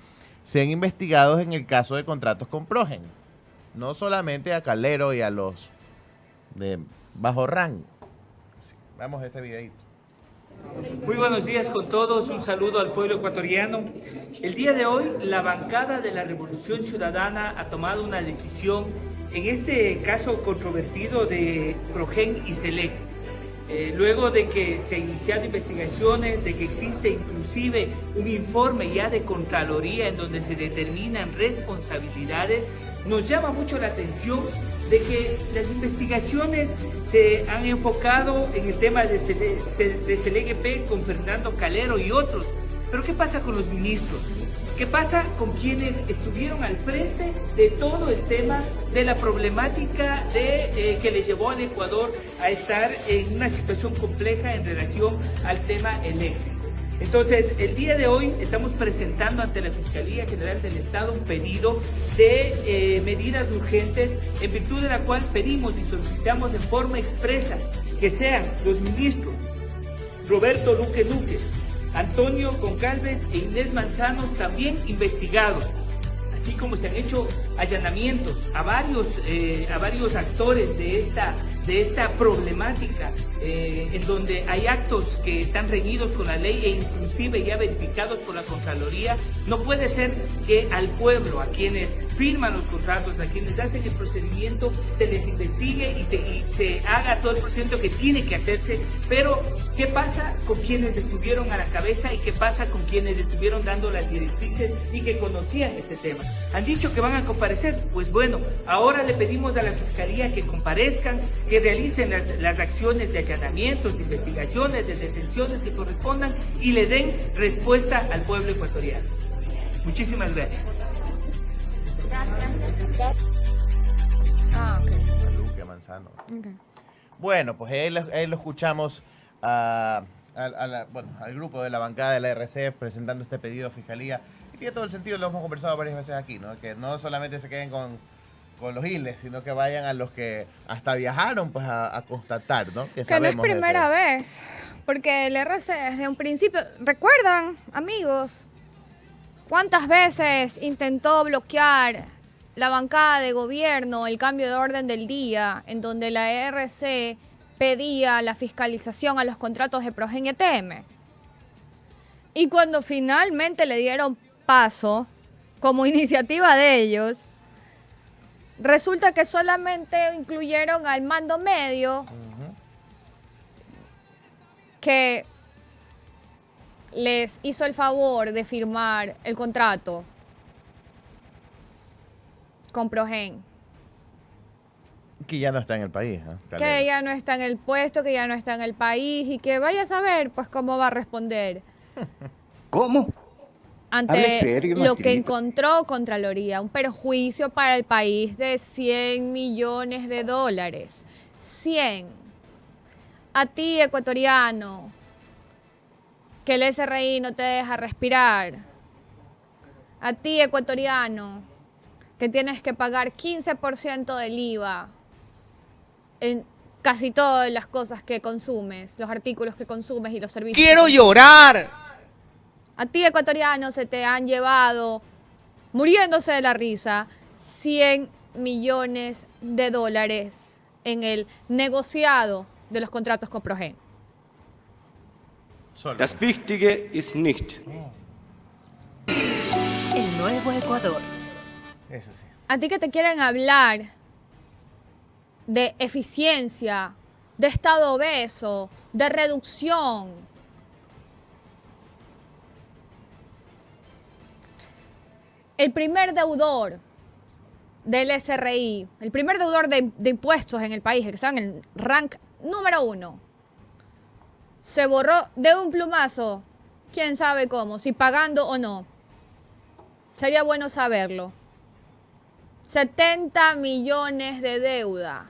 sean investigados en el caso de contratos con Progen. No solamente a Calero y a los de bajo rango. Sí, vamos a este videito. Muy buenos días con todos, un saludo al pueblo ecuatoriano. El día de hoy, la bancada de la Revolución Ciudadana ha tomado una decisión en este caso controvertido de Progen y Selec. Luego de que se han iniciado investigaciones, de que existe inclusive un informe ya de Contraloría en donde se determinan responsabilidades, nos llama mucho la atención de que las investigaciones se han enfocado en el tema de Selec con Fernando Calero y otros. Pero ¿qué pasa con los ministros? ¿Qué pasa con quienes estuvieron al frente de todo el tema de la problemática que le llevó al Ecuador a estar en una situación compleja en relación al tema eléctrico? Entonces, el día de hoy estamos presentando ante la Fiscalía General del Estado un pedido de medidas urgentes, en virtud de la cual pedimos y solicitamos de forma expresa que sean los ministros Roberto Luque Núñez, Antonio Goncalves e Inés Manzano también investigados, así como se han hecho allanamientos a varios actores de esta problemática, en donde hay actos que están reñidos con la ley e inclusive ya verificados por la Contraloría. No puede ser que al pueblo, a quienes firman los contratos, a quienes hacen el procedimiento, se les investigue y se haga todo el procedimiento que tiene que hacerse, pero ¿qué pasa con quienes estuvieron a la cabeza y qué pasa con quienes estuvieron dando las directrices y que conocían este tema? Han dicho que van a comparecer, pues bueno, ahora le pedimos a la Fiscalía que comparezcan, que realicen las acciones de allanamientos, de investigaciones, de detenciones que correspondan y le den respuesta al pueblo ecuatoriano. Muchísimas gracias. Ah, ok. A Luque, Manzano. Okay. Bueno, pues ahí lo escuchamos al grupo de la bancada de la RC presentando este pedido a Fiscalía. Y tiene todo el sentido, lo hemos conversado varias veces aquí, ¿no? Que no solamente se queden con los ILES, sino que vayan a los que hasta viajaron pues a constatar, ¿no? Que no es primera vez, porque el RC desde un principio, ¿recuerdan, amigos? ¿Cuántas veces intentó bloquear la bancada de gobierno el cambio de orden del día, en donde la RC pedía la fiscalización a los contratos de Progen y ETM? Y cuando finalmente le dieron paso, como iniciativa de ellos, resulta que solamente incluyeron al mando medio, que les hizo el favor de firmar el contrato con Progen. Que ya no está en el país, ¿eh? Que ya no está en el puesto, que ya no está en el país y que vaya a saber pues cómo va a responder. ¿Cómo? Ante serio, lo que Maestrita. encontró Contraloría, un perjuicio para el país de 100 millones de dólares. 100. A ti, ecuatoriano, que el SRI no te deja respirar. A ti, ecuatoriano, que tienes que pagar 15% del IVA en casi todas las cosas que consumes, los artículos que consumes y los servicios. ¡Quiero llorar! A ti, ecuatoriano, se te han llevado, muriéndose de la risa, 100 millones de dólares en el negociado de los contratos con Progen. Das Wichtige ist nicht. El nuevo Ecuador. Eso sí. A ti que te quieren hablar de eficiencia, de estado obeso, de reducción. El primer deudor del SRI, el primer deudor de impuestos en el país, el que está en el rank número 1, se borró de un plumazo, quién sabe cómo, si pagando o no. Sería bueno saberlo. 70 millones de deuda.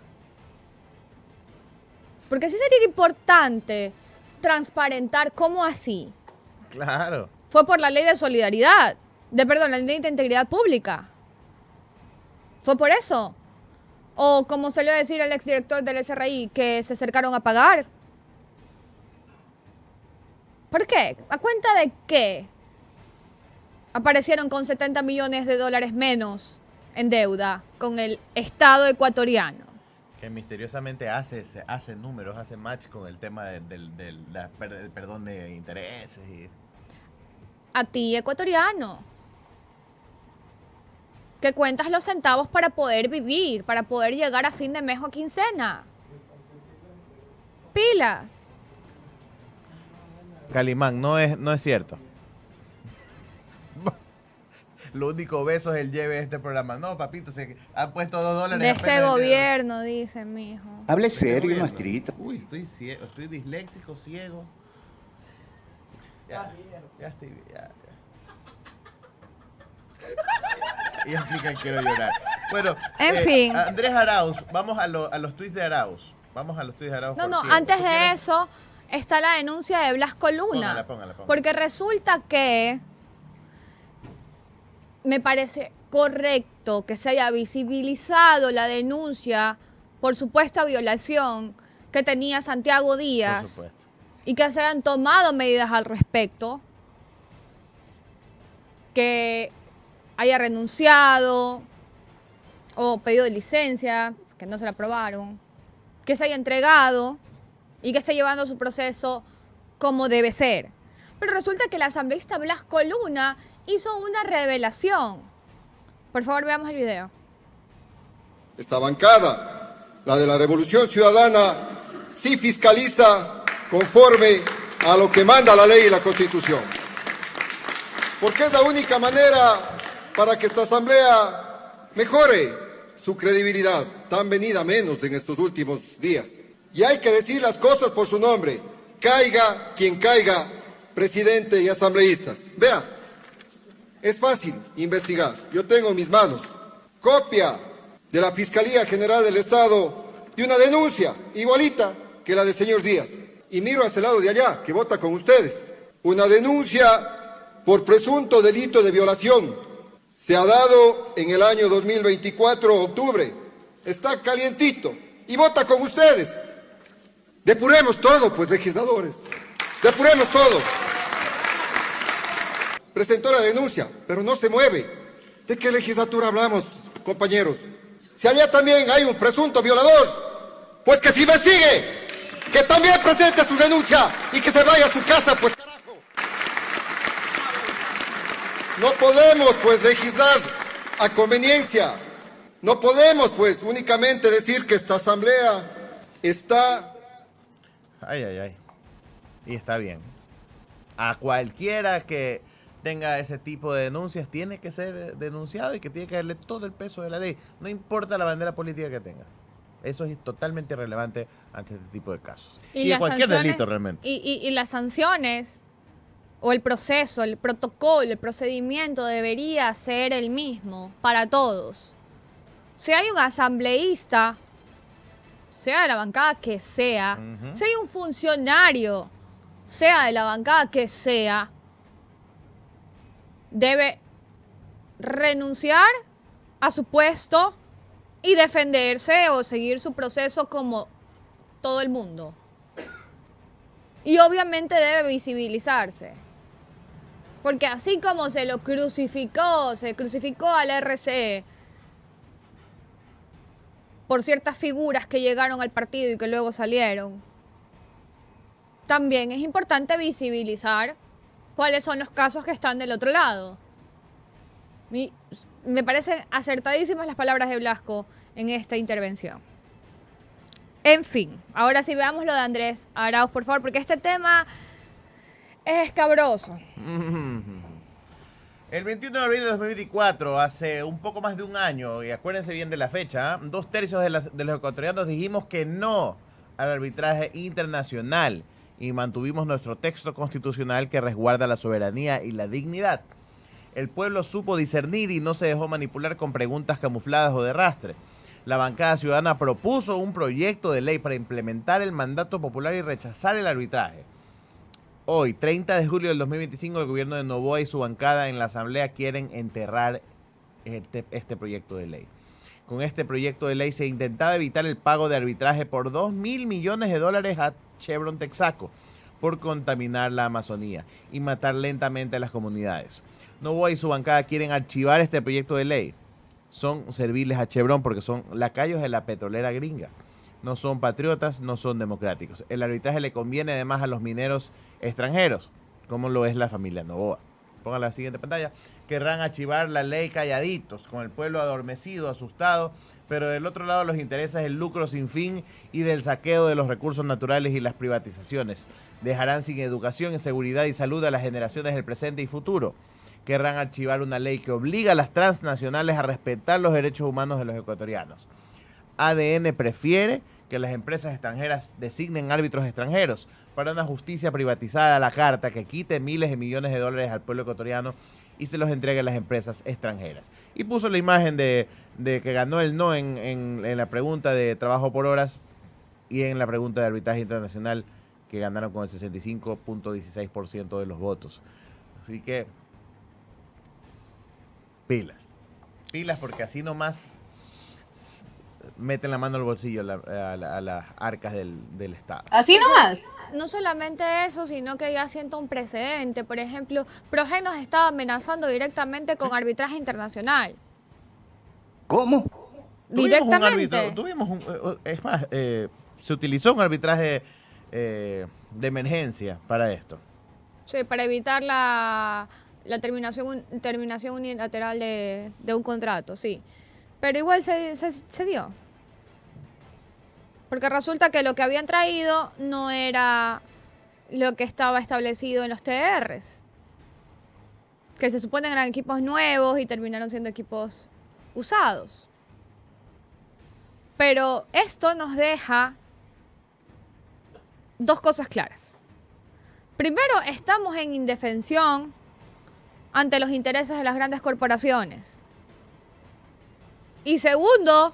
Porque sí sería importante transparentar cómo así. Claro. Fue por la ley de solidaridad, la ley de integridad pública. ¿Fue por eso? O como se le iba a decir al exdirector del SRI, que se acercaron a pagar. ¿Por qué? ¿A cuenta de qué aparecieron con 70 millones de dólares menos en deuda con el Estado ecuatoriano? Que misteriosamente hace números, hace match con el tema del perdón de intereses. A ti, ecuatoriano, que cuentas los centavos para poder vivir, para poder llegar a fin de mes o a quincena. Pilas. Calimán, no es cierto. Lo único obeso es el lleve de este programa. No, papito, se han puesto $2. De este gobierno, dice mijo. Hable serio, maestrito. Uy, estoy ciego, estoy disléxico, ciego. Ya estoy, ya. Y explican quiero llorar. Bueno, en fin. Andrés Arauz, vamos a los tuits de Arauz. No, antes de eso está la denuncia de Blasco Luna. Póngala. Porque resulta que me parece correcto que se haya visibilizado la denuncia por supuesta violación que tenía Santiago Díaz. Por supuesto. Y que se hayan tomado medidas al respecto. Que haya renunciado o pedido licencia, que no se la aprobaron, que se haya entregado y que esté llevando su proceso como debe ser. Pero resulta que el asambleísta Blasco Luna hizo una revelación. Por favor, veamos el video. Esta bancada, la de la Revolución Ciudadana, sí fiscaliza conforme a lo que manda la ley y la Constitución. Porque es la única manera para que esta asamblea mejore su credibilidad, tan venida menos en estos últimos días. Y hay que decir las cosas por su nombre, caiga quien caiga, presidente y asambleístas. Vea, es fácil investigar. Yo tengo en mis manos copia de la Fiscalía General del Estado de una denuncia igualita que la del señor Díaz. Y miro hacia el lado de allá, que vota con ustedes. Una denuncia por presunto delito de violación. Se ha dado en el año 2024, octubre. Está calientito. Y vota con ustedes. Depuremos todo, pues, legisladores. Depuremos todo. Presentó la denuncia, pero no se mueve. ¿De qué legislatura hablamos, compañeros? Si allá también hay un presunto violador, pues que se investigue. Que también presente su denuncia y que se vaya a su casa, pues, carajo. No podemos, pues, legislar a conveniencia. No podemos, pues, únicamente decir que esta asamblea está... Ay. Y está bien. A cualquiera que tenga ese tipo de denuncias tiene que ser denunciado y que tiene que darle todo el peso de la ley. No importa la bandera política que tenga. Eso es totalmente irrelevante ante este tipo de casos. Y de cualquier delito realmente. Y las sanciones o el proceso, el protocolo, el procedimiento debería ser el mismo para todos. Si hay un asambleísta, sea de la bancada que sea, si hay un funcionario, sea de la bancada que sea, debe renunciar a su puesto y defenderse o seguir su proceso como todo el mundo. Y obviamente debe visibilizarse. Porque así como se crucificó al RCE por ciertas figuras que llegaron al partido y que luego salieron, también es importante visibilizar cuáles son los casos que están del otro lado. Me parecen acertadísimas las palabras de Blasco en esta intervención. En fin, ahora sí veamos lo de Andrés Arauz, por favor, porque este tema es escabroso. El 21 de abril de 2024, hace un poco más de un año, y acuérdense bien de la fecha, 2/3 de los ecuatorianos dijimos que no al arbitraje internacional y mantuvimos nuestro texto constitucional que resguarda la soberanía y la dignidad. El pueblo supo discernir y no se dejó manipular con preguntas camufladas o de rastre. La bancada ciudadana propuso un proyecto de ley para implementar el mandato popular y rechazar el arbitraje. Hoy, 30 de julio del 2025, el gobierno de Noboa y su bancada en la Asamblea quieren enterrar este proyecto de ley. Con este proyecto de ley se intentaba evitar el pago de arbitraje por $2.000 millones a Chevron Texaco por contaminar la Amazonía y matar lentamente a las comunidades. Noboa y su bancada quieren archivar este proyecto de ley. Son serviles a Chevron porque son lacayos de la petrolera gringa. No son patriotas, no son democráticos. El arbitraje le conviene además a los mineros extranjeros, como lo es la familia Noboa. Pongan la siguiente pantalla. Querrán archivar la ley calladitos, con el pueblo adormecido, asustado, pero del otro lado los intereses el lucro sin fin y del saqueo de los recursos naturales y las privatizaciones. Dejarán sin educación, seguridad y salud a las generaciones del presente y futuro. Querrán archivar una ley que obliga a las transnacionales a respetar los derechos humanos de los ecuatorianos. ADN prefiere que las empresas extranjeras designen árbitros extranjeros para una justicia privatizada a la carta que quite miles de millones de dólares al pueblo ecuatoriano y se los entregue a las empresas extranjeras. Y puso la imagen de que ganó el no en la pregunta de trabajo por horas y en la pregunta de arbitraje internacional, que ganaron con el 65.16% de los votos. Así que pilas, porque así nomás meten la mano al bolsillo a las arcas del Estado. ¿Así nomás? No solamente eso, sino que ya sienta un precedente. Por ejemplo, Progen nos estaba amenazando directamente con arbitraje internacional. ¿Cómo? Directamente. Es más, se utilizó un arbitraje de emergencia para esto. Sí, para evitar la terminación unilateral de un contrato, sí. Pero igual se dio. Porque resulta que lo que habían traído no era lo que estaba establecido en los TRs. Que se supone eran equipos nuevos y terminaron siendo equipos usados. Pero esto nos deja dos cosas claras. Primero, estamos en indefensión ante los intereses de las grandes corporaciones. Y segundo,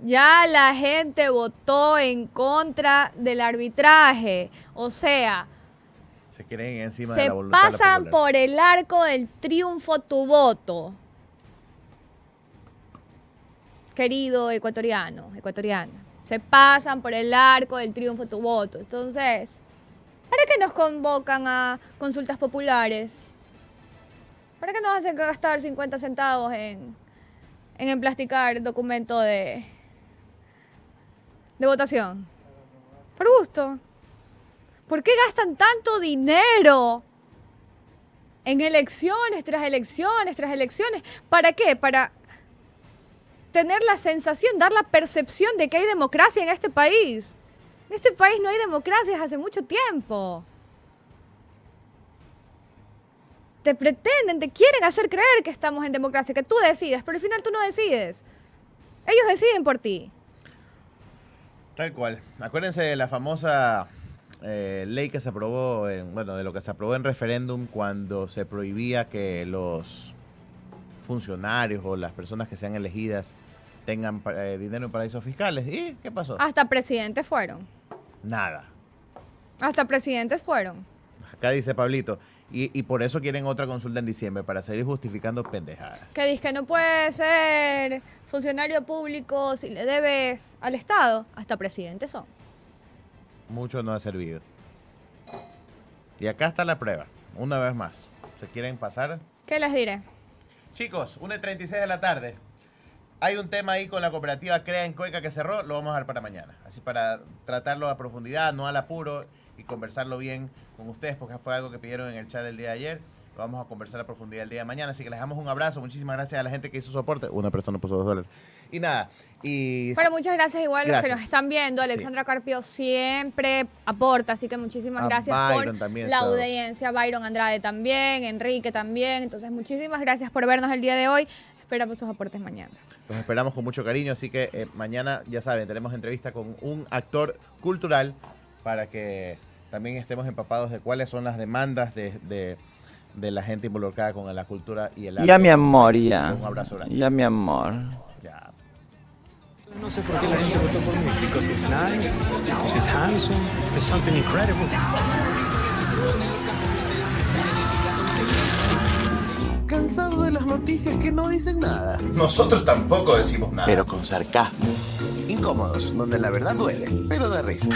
ya la gente votó en contra del arbitraje. O sea, se creen encima de la se voluntad pasan popular. por el arco del triunfo tu voto. Querido ecuatoriana, se pasan por el arco del triunfo tu voto. Entonces, ¿para qué nos convocan a consultas populares? ¿Para qué nos hacen gastar 50 centavos en emplasticar documento de votación? Por gusto. ¿Por qué gastan tanto dinero en elecciones tras elecciones tras elecciones? ¿Para qué? Para tener la sensación, dar la percepción de que hay democracia en este país. En este país no hay democracia desde hace mucho tiempo. Te pretenden, te quieren hacer creer que estamos en democracia, que tú decides, pero al final tú no decides. Ellos deciden por ti. Tal cual. Acuérdense de la famosa ley que se aprobó, de lo que se aprobó en referéndum cuando se prohibía que los funcionarios o las personas que sean elegidas tengan dinero en paraísos fiscales. ¿Y qué pasó? Hasta presidentes fueron. Nada. Hasta presidentes fueron. Acá dice Pablito. Y por eso quieren otra consulta en diciembre, para seguir justificando pendejadas. Que dice que no puedes ser funcionario público si le debes al Estado. Hasta presidentes son. mucho no ha servido. Y acá está la prueba, una vez más. ¿Se quieren pasar? ¿Qué les diré? Chicos, 1:36 de la tarde. Hay un tema ahí con la cooperativa Crea en Cuenca que cerró, lo vamos a dejar para mañana. Así para tratarlo a profundidad, no al apuro y conversarlo bien con ustedes, porque fue algo que pidieron en el chat el día de ayer. Lo vamos a conversar a profundidad el día de mañana. Así que les damos un abrazo. Muchísimas gracias a la gente que hizo soporte. Una persona puso $2. Y nada. Pero muchas gracias igual a los que Gracias. nos están viendo. Alexandra Carpio siempre aporta, así que muchísimas A gracias Byron por también la está. audiencia. Byron Andrade también, Enrique también. Entonces, muchísimas gracias por vernos el día de hoy. Esperamos sus aportes mañana. Los esperamos con mucho cariño. Así que mañana, ya saben, tenemos entrevista con un actor cultural para que también estemos empapados de cuáles son las demandas de la gente involucrada con la cultura y el arte. Ya, mi amor, ya. Un abrazo grande. Ya, mi amor. Ya. No sé por qué la gente votó por mí. Because he's nice, because he's handsome, there's something incredible. Cansado de las noticias que no dicen nada. Nosotros tampoco decimos nada. Pero con sarcasmo. Incómodos, donde la verdad duele, pero da risa.